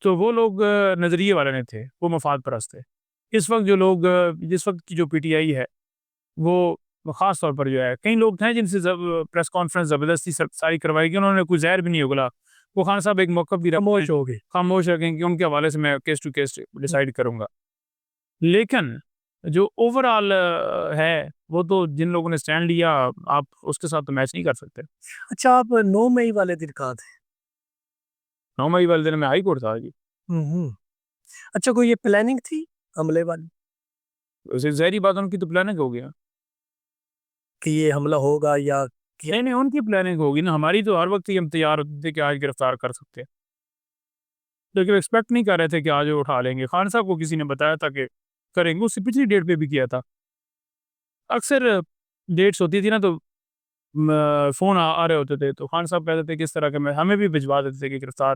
تو وہ لوگ نظریے والے نہیں تھے، وہ مفاد پرست تھے۔ اس وقت جو لوگ جس وقت کی جو پی ٹی آئی ہے وہ خاص طور پر جو ہے کئی لوگ ہیں جن سے پریس کانفرنس زبردستی ساری کروائی گئی، انہوں نے کوئی زہر بھی نہیں اگلا. وہ خان صاحب ایک موقع بھی خاموش ہو گئے. خاموش رکھیں کہ ان کے حوالے سے میں کیس ٹو کیس ڈیسائیڈ کروں گا. لیکن جو اوور آل ہے وہ تو جن لوگوں نے سٹینڈ لیا آپ اس کے ساتھ تو میچ نہیں کر سکتے. اچھا آپ 9 مئی والے دن کہاں تھے؟ 9 مئی والے دن میں ہائی کورٹ تھا جی. اچھا کوئی یہ پلاننگ تھی حملے والی اسے ظاہری بات ان کی تو پلاننگ ہو گیا کہ یہ حملہ ہوگا یا نہیں ان کی پلاننگ ہوگی نا. ہماری تو ہر وقت ہی ہم تیار ہوتے تھے کہ آج گرفتار کر سکتے ہیں، لیکن ایکسپیکٹ نہیں کر رہے تھے کہ آج وہ اٹھا لیں گے. خان صاحب کو کسی نے بتایا تھا کہ کریں گے، اس سے پچھلی ڈیٹ پہ بھی کیا تھا. اکثر ڈیٹس ہوتی تھی نا تو فون آ رہے ہوتے تھے تو خان صاحب کہتے تھے کس طرح کے میں ہمیں بھی بھجوا دیتے تھے کہ گرفتار،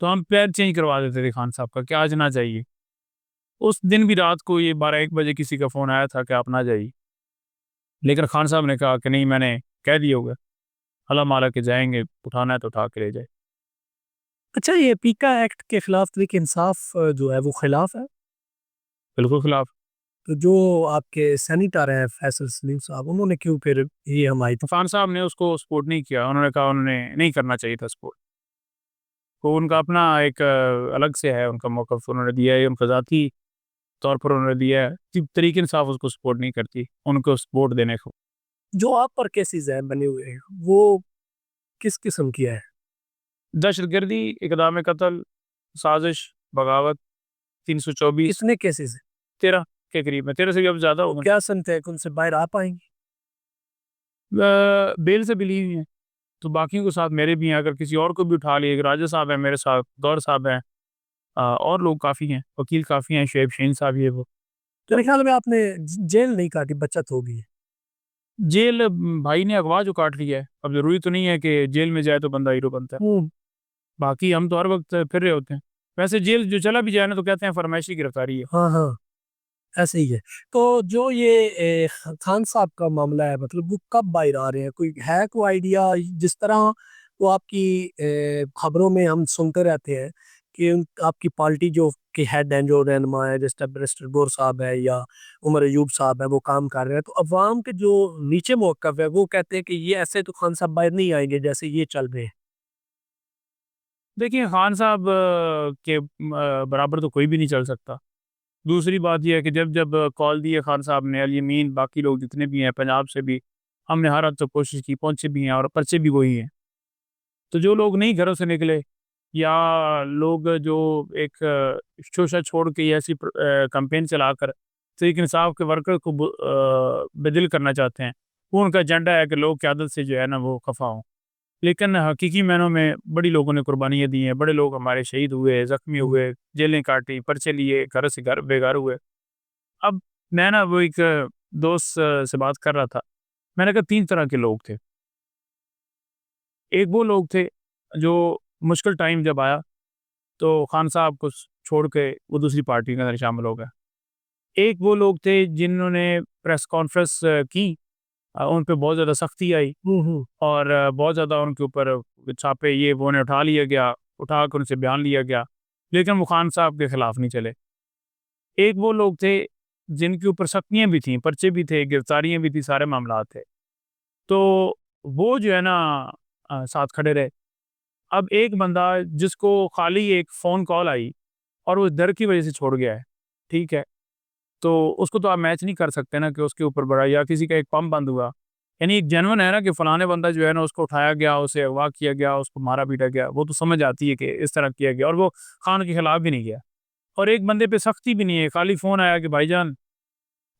تو ہم پیر چینج کروا دیتے تھے خان صاحب کا کہ آج نہ جائیے. اس دن بھی رات کو یہ 12-1 بجے کسی کا فون آیا تھا کہ آپ نہ جائیے، لیکن خان صاحب نے کہا کہ نہیں میں نے کہہ دیا ہوگا اللہ مالا کے جائیں گے، اٹھانا ہے تو اٹھا کے لے جائے. اچھا یہ پیکا ایکٹ کے خلاف تحریک انصاف جو ہے وہ خلاف ہے؟ بالکل خلاف. تو جو آپ کے سینیٹر ہیں فیصل سلیم صاحب انہوں نے کیوں پھر یہ حمایت؟ خان صاحب نے اس کو سپورٹ نہیں کیا، انہوں نے کہا انہوں نے نہیں کرنا چاہیے تھا سپورٹ. تو ان کا اپنا ایک الگ سے ہے ان کا موقف انہوں نے دیا ہے، ان کا ذاتی طور پر انہوں نے دیا ہے. تحریک انصاف اس کو سپورٹ نہیں کرتی ان کو سپورٹ دینے کو. جو آپ پر کیسز ہیں بنے ہوئے ہیں وہ کس قسم کی ہے؟ دہشت گردی، اقدام قتل، سازش، بغاوت، 324. کتنے کیسز ہیں؟ 13 کے قریب میں، 13 سے بھی اب زیادہ تو ہوگا. کیا سنتے ہیں کہ ان سے باہر آ پائیں گے؟ بیل سے بلیو ہیں تو باقیوں کے ساتھ میرے بھی ہیں. اگر کسی اور کو بھی اٹھا لیے، راجہ صاحب ہیں میرے ساتھ، گور صاحب ہیں، اور لوگ کافی ہیں، وکیل کافی ہیں، شعیب شین صاحب یہ وہ. میرے خیال میں آپ نے جیل نہیں کاٹی، بچت ہوگی. جیل بھائی نے اغوا جو کاٹ لیا ہے، اب ضروری تو نہیں ہے کہ جیل میں جائے تو بندہ ہیرو بنتا ہے. باقی ہم تو ہر وقت پھر رہے ہوتے ہیں. ویسے جیل جو چلا بھی جائے نا تو کہتے ہیں فرمائشی گرفتاری ہے. ہاں ایسے ہی ہے. تو جو یہ خان صاحب کا معاملہ ہے مطلب وہ کب باہر آ رہے ہیں؟ کوئی ہے کوئی آئیڈیا؟ جس طرح وہ آپ کی خبروں میں ہم سنتے رہتے ہیں کہ آپ کی پارٹی جو کے ہیڈ ہیں، جو رہنما ہے، جیسے برسٹر گور صاحب ہے یا عمر ایوب صاحب ہے، وہ کام کر رہے ہیں، تو عوام کے جو نیچے موقف ہے وہ کہتے ہیں کہ یہ ایسے تو خان صاحب باہر نہیں آئیں گے جیسے یہ چل رہے ہیں. دیکھیں خان صاحب کے برابر تو کوئی بھی نہیں چل سکتا. دوسری بات یہ ہے کہ جب کال دی ہے خان صاحب نے، الیمین باقی لوگ جتنے بھی ہیں پنجاب سے بھی، ہم نے ہر حد تک کوشش کی، پہنچے بھی ہیں اور پرچے بھی وہی ہیں. تو جو لوگ نہیں گھروں سے نکلے یا لوگ جو ایک شوشہ چھوڑ کے ایسی کمپین چلا کر تحریک انصاف کے ورکر کو بدل کرنا چاہتے ہیں، وہ ان کا ایجنڈا ہے کہ لوگ قیادت سے جو ہے نا وہ خفا ہوں. لیکن حقیقی معنوں میں بڑی لوگوں نے قربانیاں دی ہیں، بڑے لوگ ہمارے شہید ہوئے، زخمی ہوئے، جیلیں کاٹی، پرچے لیے، گھر سے گھر بے گھر ہوئے. اب میں نا وہ ایک دوست سے بات کر رہا تھا، میں نے کہا 3 طرح کے لوگ تھے. ایک وہ لوگ تھے جو مشکل ٹائم جب آیا تو خان صاحب کو چھوڑ کے وہ دوسری پارٹی کے اندر شامل ہو گئے. ایک وہ لوگ تھے جنہوں نے پریس کانفرنس کی، ان پہ بہت زیادہ سختی آئی اور بہت زیادہ ان کے اوپر چھاپے یہ وہ نے اٹھا لیا گیا، اٹھا کر ان سے بیان لیا گیا، لیکن وہ خان صاحب کے خلاف نہیں چلے. ایک وہ لوگ تھے جن کے اوپر سختیاں بھی تھیں، پرچے بھی تھے، گرفتاریاں بھی تھیں، سارے معاملات تھے، تو وہ جو ہے نا ساتھ کھڑے رہے. اب ایک بندہ جس کو خالی ایک فون کال آئی اور وہ ڈر کی وجہ سے چھوڑ گیا ہے، ٹھیک ہے، تو اس کو تو آپ میچ نہیں کر سکتے نا کہ اس کے اوپر بڑا یا کسی کا ایک پمپ بند ہوا، یعنی ایک جینون ہے نا کہ فلانے بندہ جو ہے نا اس کو اٹھایا گیا، اسے اغوا کیا گیا، اس کو مارا پیٹا گیا، وہ تو سمجھ آتی ہے کہ اس طرح کیا گیا اور وہ خان کے خلاف بھی نہیں گیا. اور ایک بندے پہ سختی بھی نہیں ہے، خالی فون آیا کہ بھائی جان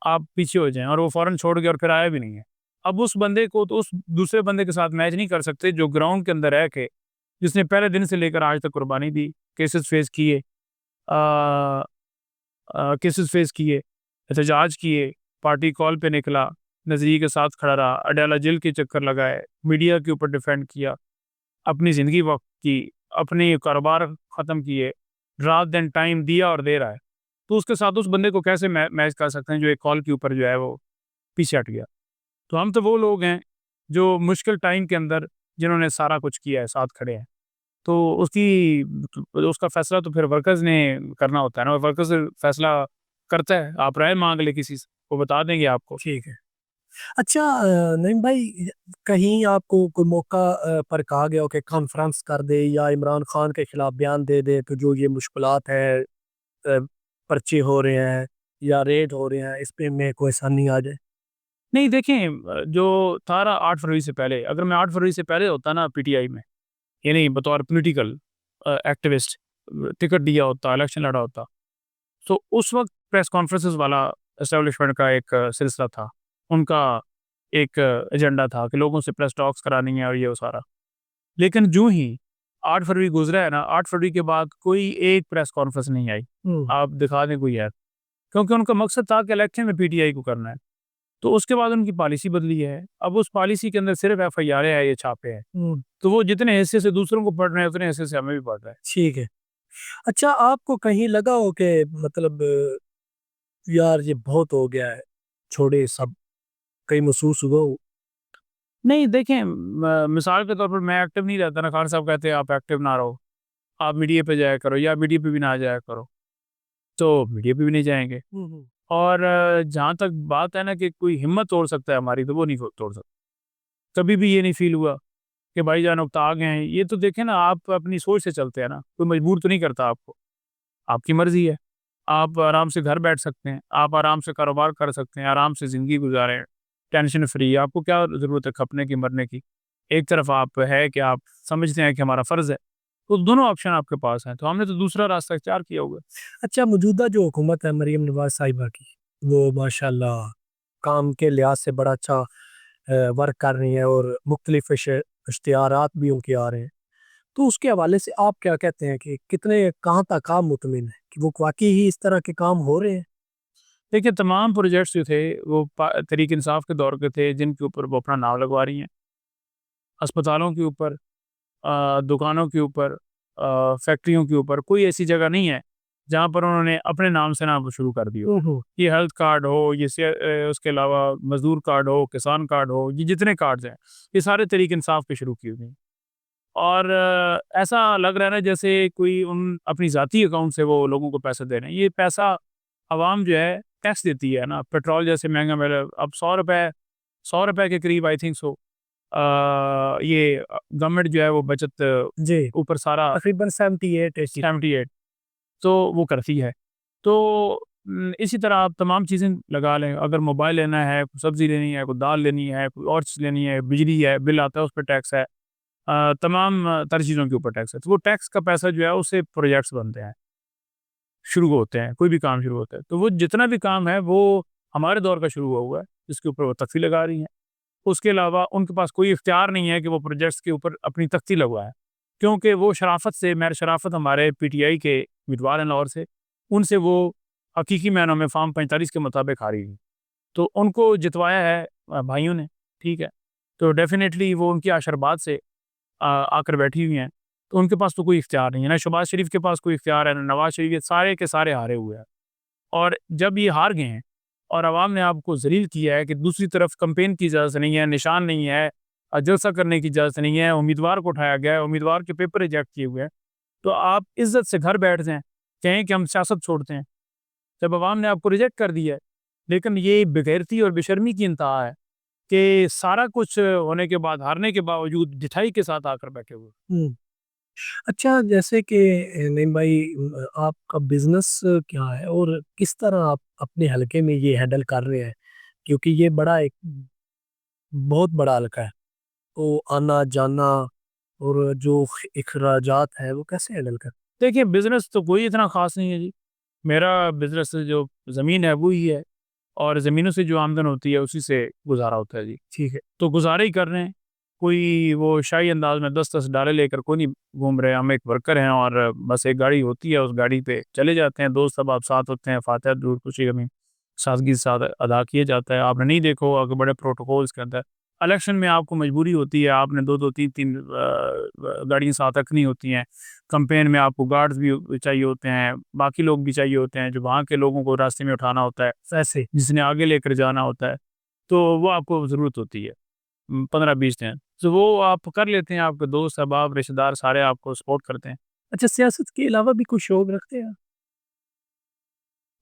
آپ پیچھے ہو جائیں، اور وہ فوراً چھوڑ گیا اور پھر آیا بھی نہیں ہے. اب اس بندے کو تو اس دوسرے بندے کے ساتھ میچ نہیں کر سکتے جو گراؤنڈ کے اندر ہے کہ جس نے پہلے دن سے لے کر آج تک قربانی دی، کیسز فیس کیے، احتجاج کیے، پارٹی کال پہ نکلا، نظریے کے ساتھ کھڑا رہا، اڈیالہ جیل کے چکر لگائے، میڈیا کے اوپر ڈیفینڈ کیا، اپنی زندگی وقت کی، اپنے کاروبار ختم کیے، رات دن ٹائم دیا اور دے رہا ہے. تو اس کے ساتھ اس بندے کو کیسے میچ کر سکتے ہیں جو ایک کال کے اوپر جو ہے وہ پیچھے ہٹ گیا. تو ہم تو وہ لوگ ہیں جو مشکل ٹائم کے اندر جنہوں نے سارا کچھ کیا ہے، ساتھ کھڑے ہیں. تو اس کا فیصلہ تو پھر ورکرز نے کرنا ہوتا ہے نا، ورکرز فیصلہ کرتا ہے. آپ رائے مانگ لے کسی سے، وہ بتا دیں گے آپ کو. ٹھیک ہے. اچھا نعیم بھائی، کہیں آپ کو کوئی موقع پر کہا گیا ہو کہ کانفرنس کر دے یا عمران خان کے خلاف بیان دے دے تو جو یہ مشکلات ہے، پرچے ہو رہے ہیں یا ریڈ ہو رہے ہیں، اس پہ میں کوئی آسانی آ جائے؟ نہیں دیکھیں، جو تھا 8 فروری سے پہلے، اگر میں 8 فروری سے پہلے ہوتا نا پی ٹی آئی میں، یعنی بطور پولیٹیکل ایکٹیوسٹ ٹکٹ دیا ہوتا، الیکشن لڑا ہوتا، تو اس وقت پریس کانفرنسز والا اسٹیبلشمنٹ کا ایک سلسلہ تھا، ان کا ایک ایجنڈا تھا کہ لوگوں سے پریس ٹاکس کرانی ہے اور یہ وہ سارا. لیکن جو ہی 8 فروری گزرا ہے نا، 8 فروری کے بعد کوئی ایک پریس کانفرنس نہیں آئی. آپ دکھا دیں کوئی ہے، کیونکہ ان کا مقصد تھا کہ الیکشن میں پی ٹی آئی کو کرنا ہے. تو اس کے بعد ان کی پالیسی بدلی ہے، اب اس پالیسی کے اندر صرف ایف آئی آر ہے، یہ چھاپے ہیں، تو وہ جتنے حصے سے دوسروں کو پڑھ رہے ہیں اتنے حصے سے ہمیں بھی پڑھ رہا ہے. ٹھیک ہے. اچھا، آپ کو کہیں لگا ہو کہ مطلب یار یہ بہت ہو گیا ہے، چھوڑے سب، کہیں محسوس ہوا ہو؟ نہیں دیکھیں، مثال کے طور پر میں ایکٹیو نہیں رہتا نا، خان صاحب کہتے ہیں آپ ایکٹیو نہ رہو، آپ میڈیا پہ جایا کرو یا میڈیا پہ بھی نہ جایا کرو، تو میڈیا پہ بھی نہیں جائیں گے. اور جہاں تک بات ہے نا کہ کوئی ہمت توڑ سکتا ہے ہماری، تو وہ نہیں توڑ سکتا. کبھی بھی یہ نہیں فیل ہوا کہ بھائی جان اب تو آ گئے ہیں. یہ تو دیکھیں نا، آپ اپنی سوچ سے چلتے ہیں نا، کوئی مجبور تو نہیں کرتا آپ کو، آپ کی مرضی ہے. آپ آرام سے گھر بیٹھ سکتے ہیں، آپ آرام سے کاروبار کر سکتے ہیں، آرام سے زندگی گزاریں، ٹینشن فری. آپ کو کیا ضرورت ہے کھپنے کی مرنے کی؟ ایک طرف آپ ہے کہ آپ سمجھتے ہیں کہ ہمارا فرض ہے، تو دونوں آپشن آپ کے پاس ہیں، تو ہم نے تو دوسرا راستہ اختیار کیا ہوگا. اچھا، موجودہ جو حکومت ہے مریم نواز صاحبہ کی، وہ ماشاءاللہ کام کے لحاظ سے بڑا اچھا ورک کر رہی ہیں اور مختلف اشتہارات بھی ان کے آ رہے ہیں، تو اس کے حوالے سے آپ کیا کہتے ہیں کہ کتنے کہاں تک آپ مطمئن ہیں کہ وہ واقعی ہی اس طرح کے کام ہو رہے ہیں؟ دیکھیے، تمام پروجیکٹس جو تھے وہ تحریک انصاف کے دور کے تھے، جن کے اوپر وہ اپنا نام لگوا رہی ہیں. اسپتالوں کے اوپر، دکانوں کے اوپر، فیکٹریوں کے اوپر، کوئی ایسی جگہ نہیں ہے جہاں پر انہوں نے اپنے نام سے نام شروع کر دی ہو. یہ ہیلتھ کارڈ ہو، یہ اس کے علاوہ مزدور کارڈ ہو، کسان کارڈ ہو، یہ جتنے کارڈز ہیں یہ سارے تحریک انصاف کے شروع کیے ہوئے ہیں. اور ایسا لگ رہا ہے نا جیسے کوئی ان اپنی ذاتی اکاؤنٹ سے وہ لوگوں کو پیسے دے رہے ہیں. یہ پیسہ عوام جو ہے ٹیکس دیتی ہے نا، پیٹرول جیسے مہنگا مل رہا ہے، اب 100 روپے کے قریب آئی تھنک سو یہ گورنمنٹ جو ہے وہ بچت جی، اوپر سارا تقریباً 78 تو وہ کرتی ہے. تو اسی طرح آپ تمام چیزیں لگا لیں، اگر موبائل لینا ہے، کوئی سبزی لینی ہے، کوئی دال لینی ہے، کوئی اور چیز لینی ہے، بجلی ہے، بل آتا ہے اس پہ ٹیکس ہے، تمام تر چیزوں کے اوپر ٹیکس ہے. تو وہ ٹیکس کا پیسہ جو ہے اس سے پروجیکٹس بنتے ہیں، شروع ہوتے ہیں، کوئی بھی کام شروع ہوتا ہے. تو وہ جتنا بھی کام ہے وہ ہمارے دور کا شروع ہوا ہے، جس کے اوپر وہ تختی لگا رہی ہیں. اس کے علاوہ ان کے پاس کوئی اختیار نہیں ہے کہ وہ پروجیکٹس کے اوپر اپنی تختی لگوائے، کیونکہ وہ شرافت سے، میر شرافت ہمارے پی ٹی آئی کے امیدوار ہیں لاہور سے، ان سے وہ حقیقی معنوں میں فارم 45 کے مطابق ہاری ہیں. تو ان کو جتوایا ہے بھائیوں نے، ٹھیک ہے، تو ڈیفینیٹلی وہ ان کی آشرباد سے آ کر بیٹھی ہوئی ہیں. تو ان کے پاس تو کوئی اختیار نہیں ہے، نہ شہباز شریف کے پاس کوئی اختیار ہے، نہ نواز شریف، کے سارے ہارے ہوئے ہیں. اور جب یہ ہار گئے ہیں اور عوام نے آپ کو ذلیل کیا ہے کہ دوسری طرف کمپین کی اجازت نہیں ہے، نشان نہیں ہے، جلسہ کرنے کی اجازت نہیں ہے، امیدوار کو اٹھایا گیا ہے، امیدوار کے پیپر ریجیکٹ کیے ہوئے ہیں، تو آپ عزت سے گھر بیٹھ جائیں، کہیں کہ ہم سیاست چھوڑتے ہیں، جب عوام نے آپ کو ریجیکٹ کر دیا ہے. لیکن یہ بغیرتی اور بشرمی کی انتہا ہے کہ سارا کچھ ہونے کے بعد، ہارنے کے باوجود ڈٹھائی کے ساتھ آ کر بیٹھے ہوئے. اچھا، جیسے کہ نعیم بھائی، آپ کا بزنس کیا ہے اور کس طرح آپ اپنے حلقے میں یہ ہینڈل کر رہے ہیں؟ کیونکہ یہ ایک بہت بڑا حلقہ ہے، تو آنا جانا اور جو اخراجات ہے وہ کیسے ہینڈل کر؟ دیکھیے، بزنس تو کوئی اتنا خاص نہیں ہے جی. میرا بزنس جو زمین ہے وہی ہے، اور زمینوں سے جو آمدن ہوتی ہے اسی سے گزارا ہوتا ہے جی. ٹھیک ہے. تو گزارے ہی کر رہے ہیں، کوئی وہ شاہی انداز میں 10 ڈالے لے کر کوئی نہیں گھوم رہے. ہم ایک ورکر ہیں اور بس ایک گاڑی ہوتی ہے، اس گاڑی پہ چلے جاتے ہیں، دوست سب آپ ساتھ ہوتے ہیں، فاتحہ درود خوشی غمی سادگی کے ساتھ ادا کیا جاتا ہے. آپ نے نہیں دیکھو کہ بڑے پروٹوکولز کے اندر الیکشن میں آپ کو مجبوری ہوتی ہے، آپ نے 2 2 3 3 گاڑیاں ساتھ رکھنی ہوتی ہیں. کمپین میں آپ کو گارڈز بھی چاہیے ہوتے ہیں، باقی لوگ بھی چاہیے ہوتے ہیں جو وہاں کے لوگوں کو راستے میں اٹھانا ہوتا ہے، ایسے جس نے آگے لے کر جانا ہوتا ہے، تو وہ آپ کو ضرورت ہوتی ہے 15 20 دن. تو وہ آپ کر لیتے ہیں، آپ کے دوست احباب رشتہ دار سارے آپ کو سپورٹ کرتے ہیں. اچھا، سیاست کے علاوہ بھی کچھ شوق رکھتے ہیں؟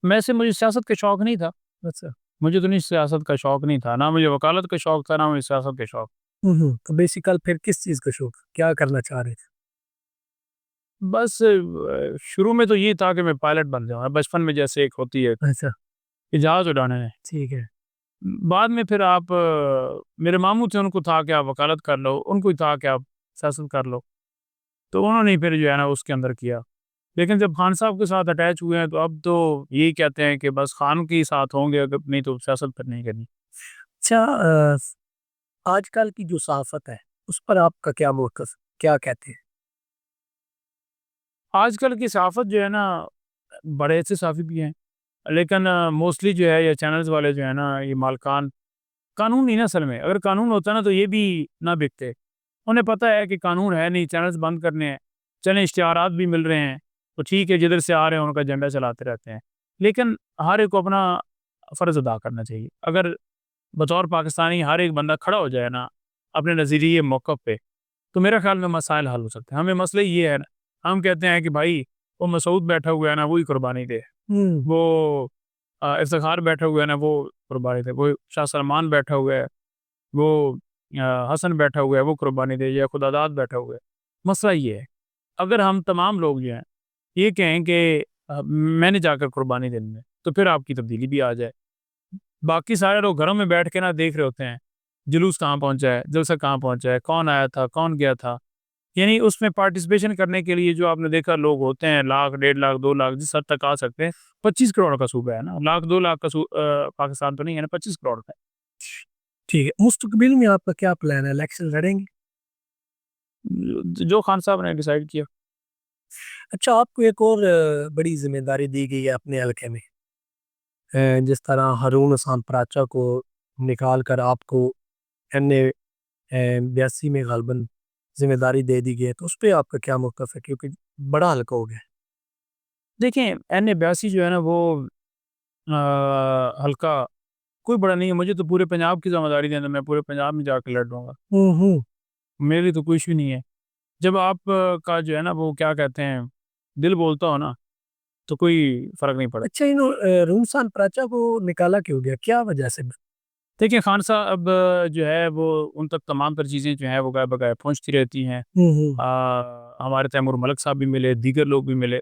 میں سے مجھے سیاست کا شوق نہیں تھا. اچھا. مجھے تو نہیں سیاست کا شوق نہیں تھا، نہ مجھے وکالت کا شوق تھا، نہ مجھے سیاست کا شوق۔ تو بیسیکل پھر کس چیز کا شوق، کیا کرنا چاہ رہے تھے؟ بس شروع میں تو یہ تھا کہ میں پائلٹ بن جاؤں، بچپن میں جیسے ایک ہوتی ہے اچھا کہ جہاز اڑانا ہے۔ ٹھیک ہے۔ بعد میں پھر آپ میرے ماموں تھے، ان کو تھا کہ آپ وکالت کر لو، ان کو تھا کہ آپ سیاست کر لو، تو انہوں نے پھر جو ہے نا اس کے اندر کیا۔ لیکن جب خان صاحب کے ساتھ اٹیچ ہوئے ہیں تو اب تو یہی کہتے ہیں کہ بس خان کے ساتھ ہوں گے، اگر نہیں تو سیاست پھر نہیں کرنی۔ اچھا آج کل کی جو صحافت ہے اس پر آپ کا کیا موقف، کیا کہتے ہیں؟ آج کل کی صحافت جو ہے نا، بڑے ایسے صحافی بھی ہیں، لیکن موسٹلی جو ہے یہ چینلز والے جو ہے نا، یہ مالکان قانون نہیں نا اصل میں، اگر قانون ہوتا نا تو یہ بھی نہ بکتے۔ انہیں پتہ ہے کہ قانون ہے نہیں، چینلز بند کرنے ہیں، چلیں اشتہارات بھی مل رہے ہیں تو ٹھیک ہے، جدھر سے آ رہے ہیں ان کا جھنڈا چلاتے رہتے ہیں۔ لیکن ہر ایک کو اپنا فرض ادا کرنا چاہیے۔ اگر بطور پاکستانی ہر ایک بندہ کھڑا ہو جائے نا اپنے نظریے موقف پہ، تو میرا خیال میں مسائل حل ہو سکتے ہیں۔ ہمیں مسئلہ یہ ہے نا، ہم کہتے ہیں کہ بھائی وہ مسعود بیٹھا ہوا ہے نا، وہی قربانی دے، وہ افتخار بیٹھا ہوا ہے نا، وہ قربانی دے، وہ شاہ سلمان بیٹھا ہوا ہے، وہ حسن بیٹھا ہوا ہے، وہ قربانی دے، یا خدا داد بیٹھا ہوا ہے۔ مسئلہ یہ ہے، اگر ہم تمام لوگ جو ہیں یہ کہیں کہ میں نے جا کر قربانی دینی ہے، تو پھر آپ کی تبدیلی بھی آ جائے۔ باقی سارے لوگ گھروں میں بیٹھ کے نہ دیکھ رہے ہوتے ہیں جلوس کہاں پہنچا ہے، جلسہ کہاں پہنچا ہے، کون آیا تھا، کون گیا تھا۔ یعنی اس میں پارٹیسپیشن کرنے کے لیے جو آپ نے دیکھا لوگ ہوتے ہیں، لاکھ، 1.5 لاکھ، 2 لاکھ، جس حد تک آ سکتے ہیں۔ 25 کروڑ کا صوبہ ہے نا، لاکھ 2 لاکھ کا پاکستان تو نہیں ہے نا، 25 کروڑ کا ٹھیک ہے، مستقبل میں آپ کا کیا پلان ہے، الیکشن لڑیں گے؟ ہے جو خان صاحب نے ڈیسائیڈ کیا۔ اچھا آپ کو ایک اور بڑی ذمہ داری دی گئی ہے اپنے حلقے میں، جس طرح ہارون حسین پراچا کو نکال کر آپ کو این اے 82 میں غالباً ذمہ داری دے دی گئی ہے، تو اس پہ آپ کا کیا موقف ہے، کیونکہ بڑا حلقہ ہو گیا ہے؟ دیکھیں این اے 82 جو ہے نا وہ حلقہ کوئی بڑا نہیں ہے، مجھے تو پورے پنجاب کی ذمہ داری دینا، میں پورے پنجاب میں جا کے لڑ رہوں گا، ہوں میرے لیے تو کوئی ایشو نہیں ہے۔ جب آپ کا جو ہے نا وہ کیا کہتے ہیں دل بولتا ہو نا تو کوئی فرق نہیں پڑتا۔ اچھا انہوں ہارون حسین پراچا کو نکالا کیوں گیا، کیا وجہ سے؟ دیکھیں خان صاحب جو ہے وہ ان تک تمام تر چیزیں جو ہیں وہ گائے بگائے پہنچتی رہتی ہیں۔ ہوں ہمارے تیمور ملک صاحب بھی ملے، دیگر لوگ بھی ملے،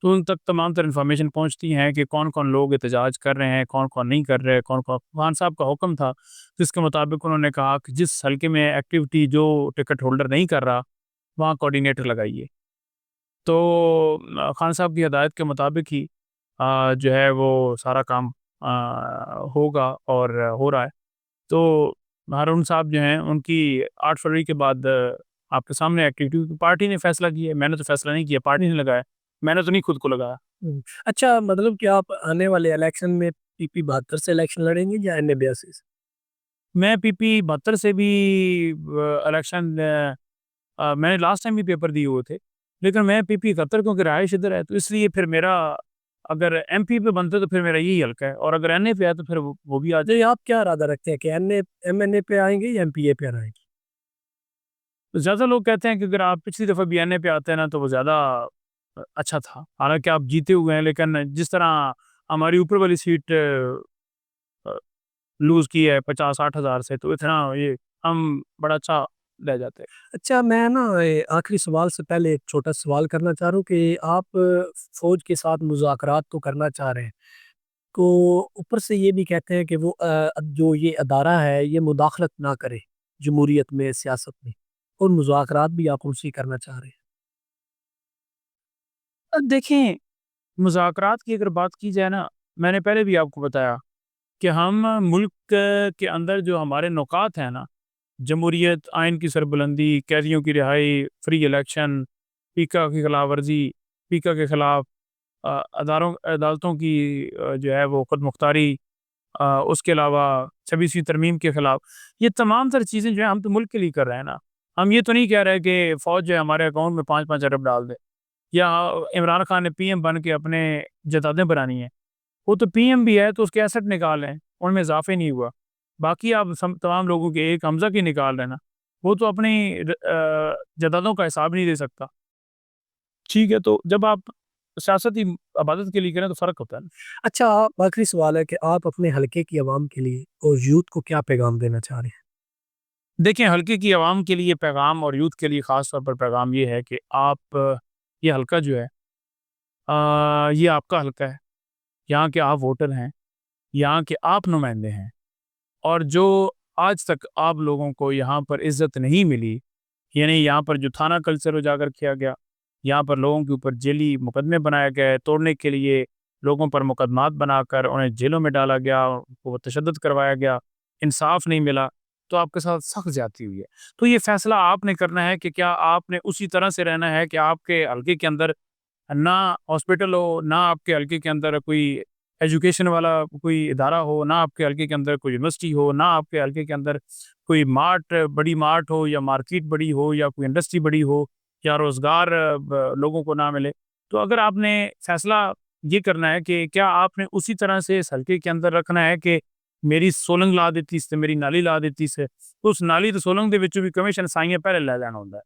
تو ان تک تمام تر انفارمیشن پہنچتی ہیں کہ کون کون لوگ احتجاج کر رہے ہیں، کون کون نہیں کر رہے، کون کون۔ خان صاحب کا حکم تھا جس کے مطابق انہوں نے کہا کہ جس حلقے میں ایکٹیویٹی جو ٹکٹ ہولڈر نہیں کر رہا وہاں کوآرڈینیٹر لگائیے۔ تو خان صاحب کی ہدایت کے مطابق ہی جو ہے وہ سارا کام ہوگا اور ہو رہا ہے۔ تو ہارون صاحب جو ہیں ان کی 8 فروری کے بعد آپ کے سامنے ایکٹیویٹی پارٹی نے فیصلہ کیا ہے، میں نے تو فیصلہ نہیں کیا، پارٹی نے لگایا، میں نے تو نہیں خود کو لگایا۔ اچھا مطلب کہ آپ آنے والے الیکشن میں پی پی 72 سے الیکشن لڑیں گے یا این اے 82 سے؟ میں پی پی 72 سے بھی الیکشن میں نے لاسٹ ٹائم بھی پیپر دیے ہوئے تھے، لیکن میں پی پی 71 کیونکہ رہائش ادھر ہے تو اس لیے پھر میرا اگر ایم پی پہ بنتے تو پھر میرا یہی حلقہ ہے، اور اگر این اے پہ ہے تو پھر وہ بھی آ جائے۔ آپ کیا ارادہ رکھتے ہیں کہ ایم این اے پہ آئیں گے یا ایم پی اے پہ آئیں گے؟ زیادہ لوگ کہتے ہیں کہ اگر آپ پچھلی دفعہ بھی این اے پہ آتے ہیں نا تو وہ زیادہ اچھا تھا، حالانکہ آپ جیتے ہوئے ہیں، لیکن جس طرح ہماری اوپر والی سیٹ لوز کی ہے 50-60 ہزار سے، تو اتنا یہ ہم بڑا اچھا لے جاتے ہیں۔ اچھا میں نا آخری سوال سے پہلے ایک چھوٹا سوال کرنا چاہ رہا ہوں کہ آپ فوج کے ساتھ مذاکرات تو کرنا چاہ رہے ہیں، تو اوپر سے یہ بھی کہتے ہیں کہ وہ جو یہ ادارہ ہے یہ مداخلت نہ کرے جمہوریت میں، سیاست میں، اور مذاکرات بھی آپ ان سے کرنا چاہ رہے ہیں۔ اب دیکھیں مذاکرات کی اگر بات کی جائے نا، میں نے پہلے بھی آپ کو بتایا کہ ہم ملک کے اندر جو ہمارے نکات ہیں نا، جمہوریت، آئین کی سربلندی، قیدیوں کی رہائی، فری الیکشن، پیکا کی خلاف ورزی، پیکا کے خلاف عدالتوں کی جو ہے وہ خود مختاری، اس کے علاوہ 26ویں ترمیم کے خلاف، یہ تمام تر چیزیں جو ہیں ہم تو ملک کے لیے کر رہے ہیں نا۔ ہم یہ تو نہیں کہہ رہے کہ فوج جو ہے ہمارے اکاؤنٹ میں 5-5 ارب ڈال دے، یا عمران خان نے پی ایم بن کے اپنے جدادیں بنانی ہیں۔ وہ تو پی ایم بھی ہے تو اس کے ایسٹ نکال ہیں، ان میں اضافے نہیں ہوا۔ باقی آپ تمام لوگوں کے ایک حمزہ کی نکال رہے ہیں نا، وہ تو اپنی جدادوں کا حساب نہیں دے سکتا۔ ٹھیک ہے، تو جب آپ سیاست ہی عبادت کے لیے کریں تو فرق ہوتا ہے نا۔ اچھا، آخری سوال ہے کہ آپ اپنے حلقے کی عوام کے لیے اور یوتھ کو کیا پیغام دینا چاہ رہے ہیں؟ دیکھیں حلقے کی عوام کے لیے پیغام اور یوتھ کے لیے خاص طور پر پیغام یہ ہے کہ آپ یہ حلقہ جو ہے یہ آپ کا حلقہ ہے، یہاں کے آپ ووٹر ہیں، یہاں کے آپ نمائندے ہیں، اور جو آج تک آپ لوگوں کو یہاں پر عزت نہیں ملی، یعنی یہاں پر جو تھانہ کلچر اجاگر کیا گیا، یہاں پر لوگوں کے اوپر جیلی مقدمے بنائے گئے، توڑنے کے لیے لوگوں پر مقدمات بنا کر انہیں جیلوں میں ڈالا گیا، ان کو تشدد کروایا گیا، انصاف نہیں ملا، تو آپ کے ساتھ سخت زیادتی ہوئی ہے۔ تو یہ فیصلہ آپ نے کرنا ہے کہ کیا آپ نے اسی طرح سے رہنا ہے کہ آپ کے حلقے کے اندر نہ ہاسپٹل ہو، نہ آپ کے حلقے کے اندر کوئی ایجوکیشن والا کوئی ادارہ ہو، نہ آپ کے حلقے کے اندر کوئی یونیورسٹی ہو، نہ آپ کے حلقے کے اندر کوئی بڑی مارٹ ہو یا مارکیٹ بڑی ہو یا کوئی انڈسٹری بڑی ہو یا روزگار لوگوں کو نہ ملے۔ تو اگر آپ نے فیصلہ یہ کرنا ہے کہ کیا آپ نے اسی طرح سے اس حلقے کے اندر رکھنا ہے کہ میری سولنگ لا دیتی سے میری نالی لا دیتی سے تو اس نالی تو سولنگ دے وچوں بھی کمیشن سائیں پہلے لے لینا ہوتا ہے۔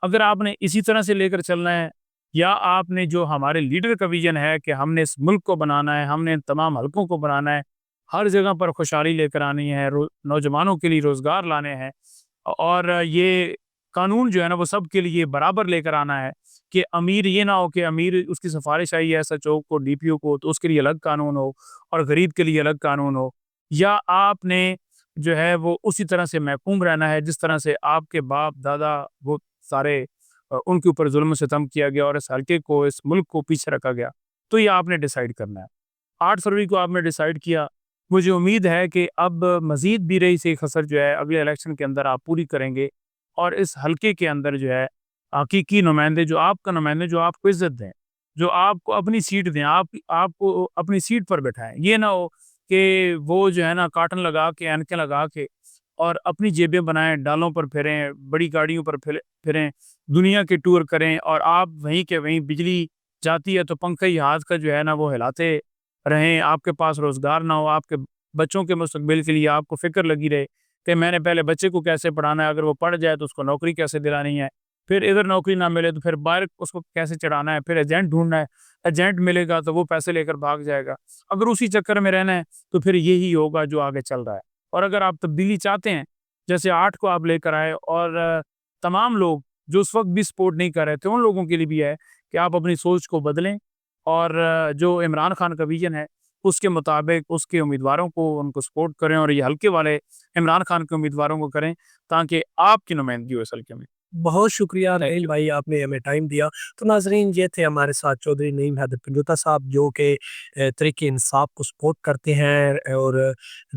اگر آپ نے اسی طرح سے لے کر چلنا ہے، یا آپ نے جو ہمارے لیڈر کا ویژن ہے کہ ہم نے اس ملک کو بنانا ہے، ہم نے ان تمام حلقوں کو بنانا ہے، ہر جگہ پر خوشحالی لے کر آنی ہے، نوجوانوں کے لیے روزگار لانے ہیں، اور یہ قانون جو ہے نا وہ سب کے لیے برابر لے کر آنا ہے کہ امیر یہ نہ ہو کہ امیر اس کی سفارش آئی ہے ایس ایچ او کو، ڈی پی او کو، تو اس کے لیے الگ قانون ہو اور غریب کے لیے الگ قانون ہو، یا آپ نے جو ہے وہ اسی طرح سے محکوم رہنا ہے جس طرح سے آپ کے باپ دادا وہ سارے ان کے اوپر ظلم و ستم کیا گیا اور اس حلقے کو اس ملک کو پیچھے رکھا گیا۔ تو یہ آپ نے ڈیسائیڈ کرنا ہے۔ 8 فروری کو آپ نے ڈیسائیڈ کیا، مجھے امید ہے کہ اب مزید بھی رہی سے خسر جو ہے اگلے الیکشن کے اندر آپ پوری کریں گے، اور اس حلقے کے اندر جو ہے حقیقی نمائندے جو آپ کا نمائندے جو آپ کو عزت دیں، جو آپ کو اپنی سیٹ دیں، آپ کو اپنی سیٹ پر بٹھائیں۔ یہ نہ ہو کہ وہ جو ہے نا کاٹن لگا کے اینکیں لگا کے اور اپنی جیبیں بنائیں، ڈالوں پر پھریں، بڑی گاڑیوں پر پھریں، دنیا کے ٹور کریں، اور آپ وہیں کے وہیں بجلی جاتی ہے تو پنکھا ہی ہاتھ کا جو ہے نا وہ ہلاتے رہیں، آپ کے پاس روزگار نہ ہو، آپ کے بچوں کے مستقبل کے لیے آپ کو فکر لگی رہے کہ میں نے پہلے بچے کو کیسے پڑھانا ہے، اگر وہ پڑھ جائے تو اس کو نوکری کیسے دلانی ہے، پھر ادھر نوکری نہ ملے تو پھر باہر اس کو کیسے چڑھانا ہے، پھر ایجنٹ ڈھونڈنا ہے، ایجنٹ ملے گا تو وہ پیسے لے کر بھاگ جائے گا، اگر اسی چکر میں رہنا ہے تو پھر یہی ہوگا جو آگے چل رہا ہے۔ اور اگر آپ تبدیلی چاہتے ہیں، جیسے 8 کو آپ لے کر آئے، اور تمام لوگ جو اس وقت بھی سپورٹ نہیں کر رہے تھے ان لوگوں کے لیے بھی ہے کہ آپ اپنی سوچ کو بدلیں، اور جو عمران خان کا ویژن ہے اس کے مطابق اس کے امیدواروں کو ان کو سپورٹ کریں، اور یہ حلقے والے عمران خان کے امیدواروں کو کریں تاکہ آپ کی نمائندگی ہو اس حلقے میں۔ بہت شکریہ تھینک رحیل یو۔ بھائی، آپ نے ہمیں ٹائم دیا۔ تو ناظرین، یہ تھے ہمارے ساتھ چودھری نعیم حیدر پنجوتا صاحب، جو کہ تحریک انصاف کو سپورٹ کرتے ہیں اور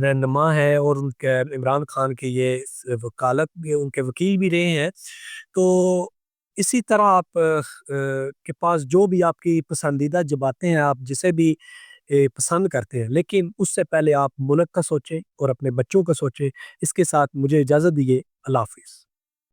رہنما ہے، اور ان کے عمران خان کے یہ وکالت ان کے وکیل بھی رہے ہیں۔ تو اسی طرح آپ کے پاس جو بھی آپ کی پسندیدہ جماعتیں ہیں، آپ جسے بھی پسند کرتے ہیں، لیکن اس سے پہلے آپ ملک کا سوچیں اور اپنے بچوں کا سوچیں۔ اس کے ساتھ مجھے اجازت دیجیے، اللہ حافظ۔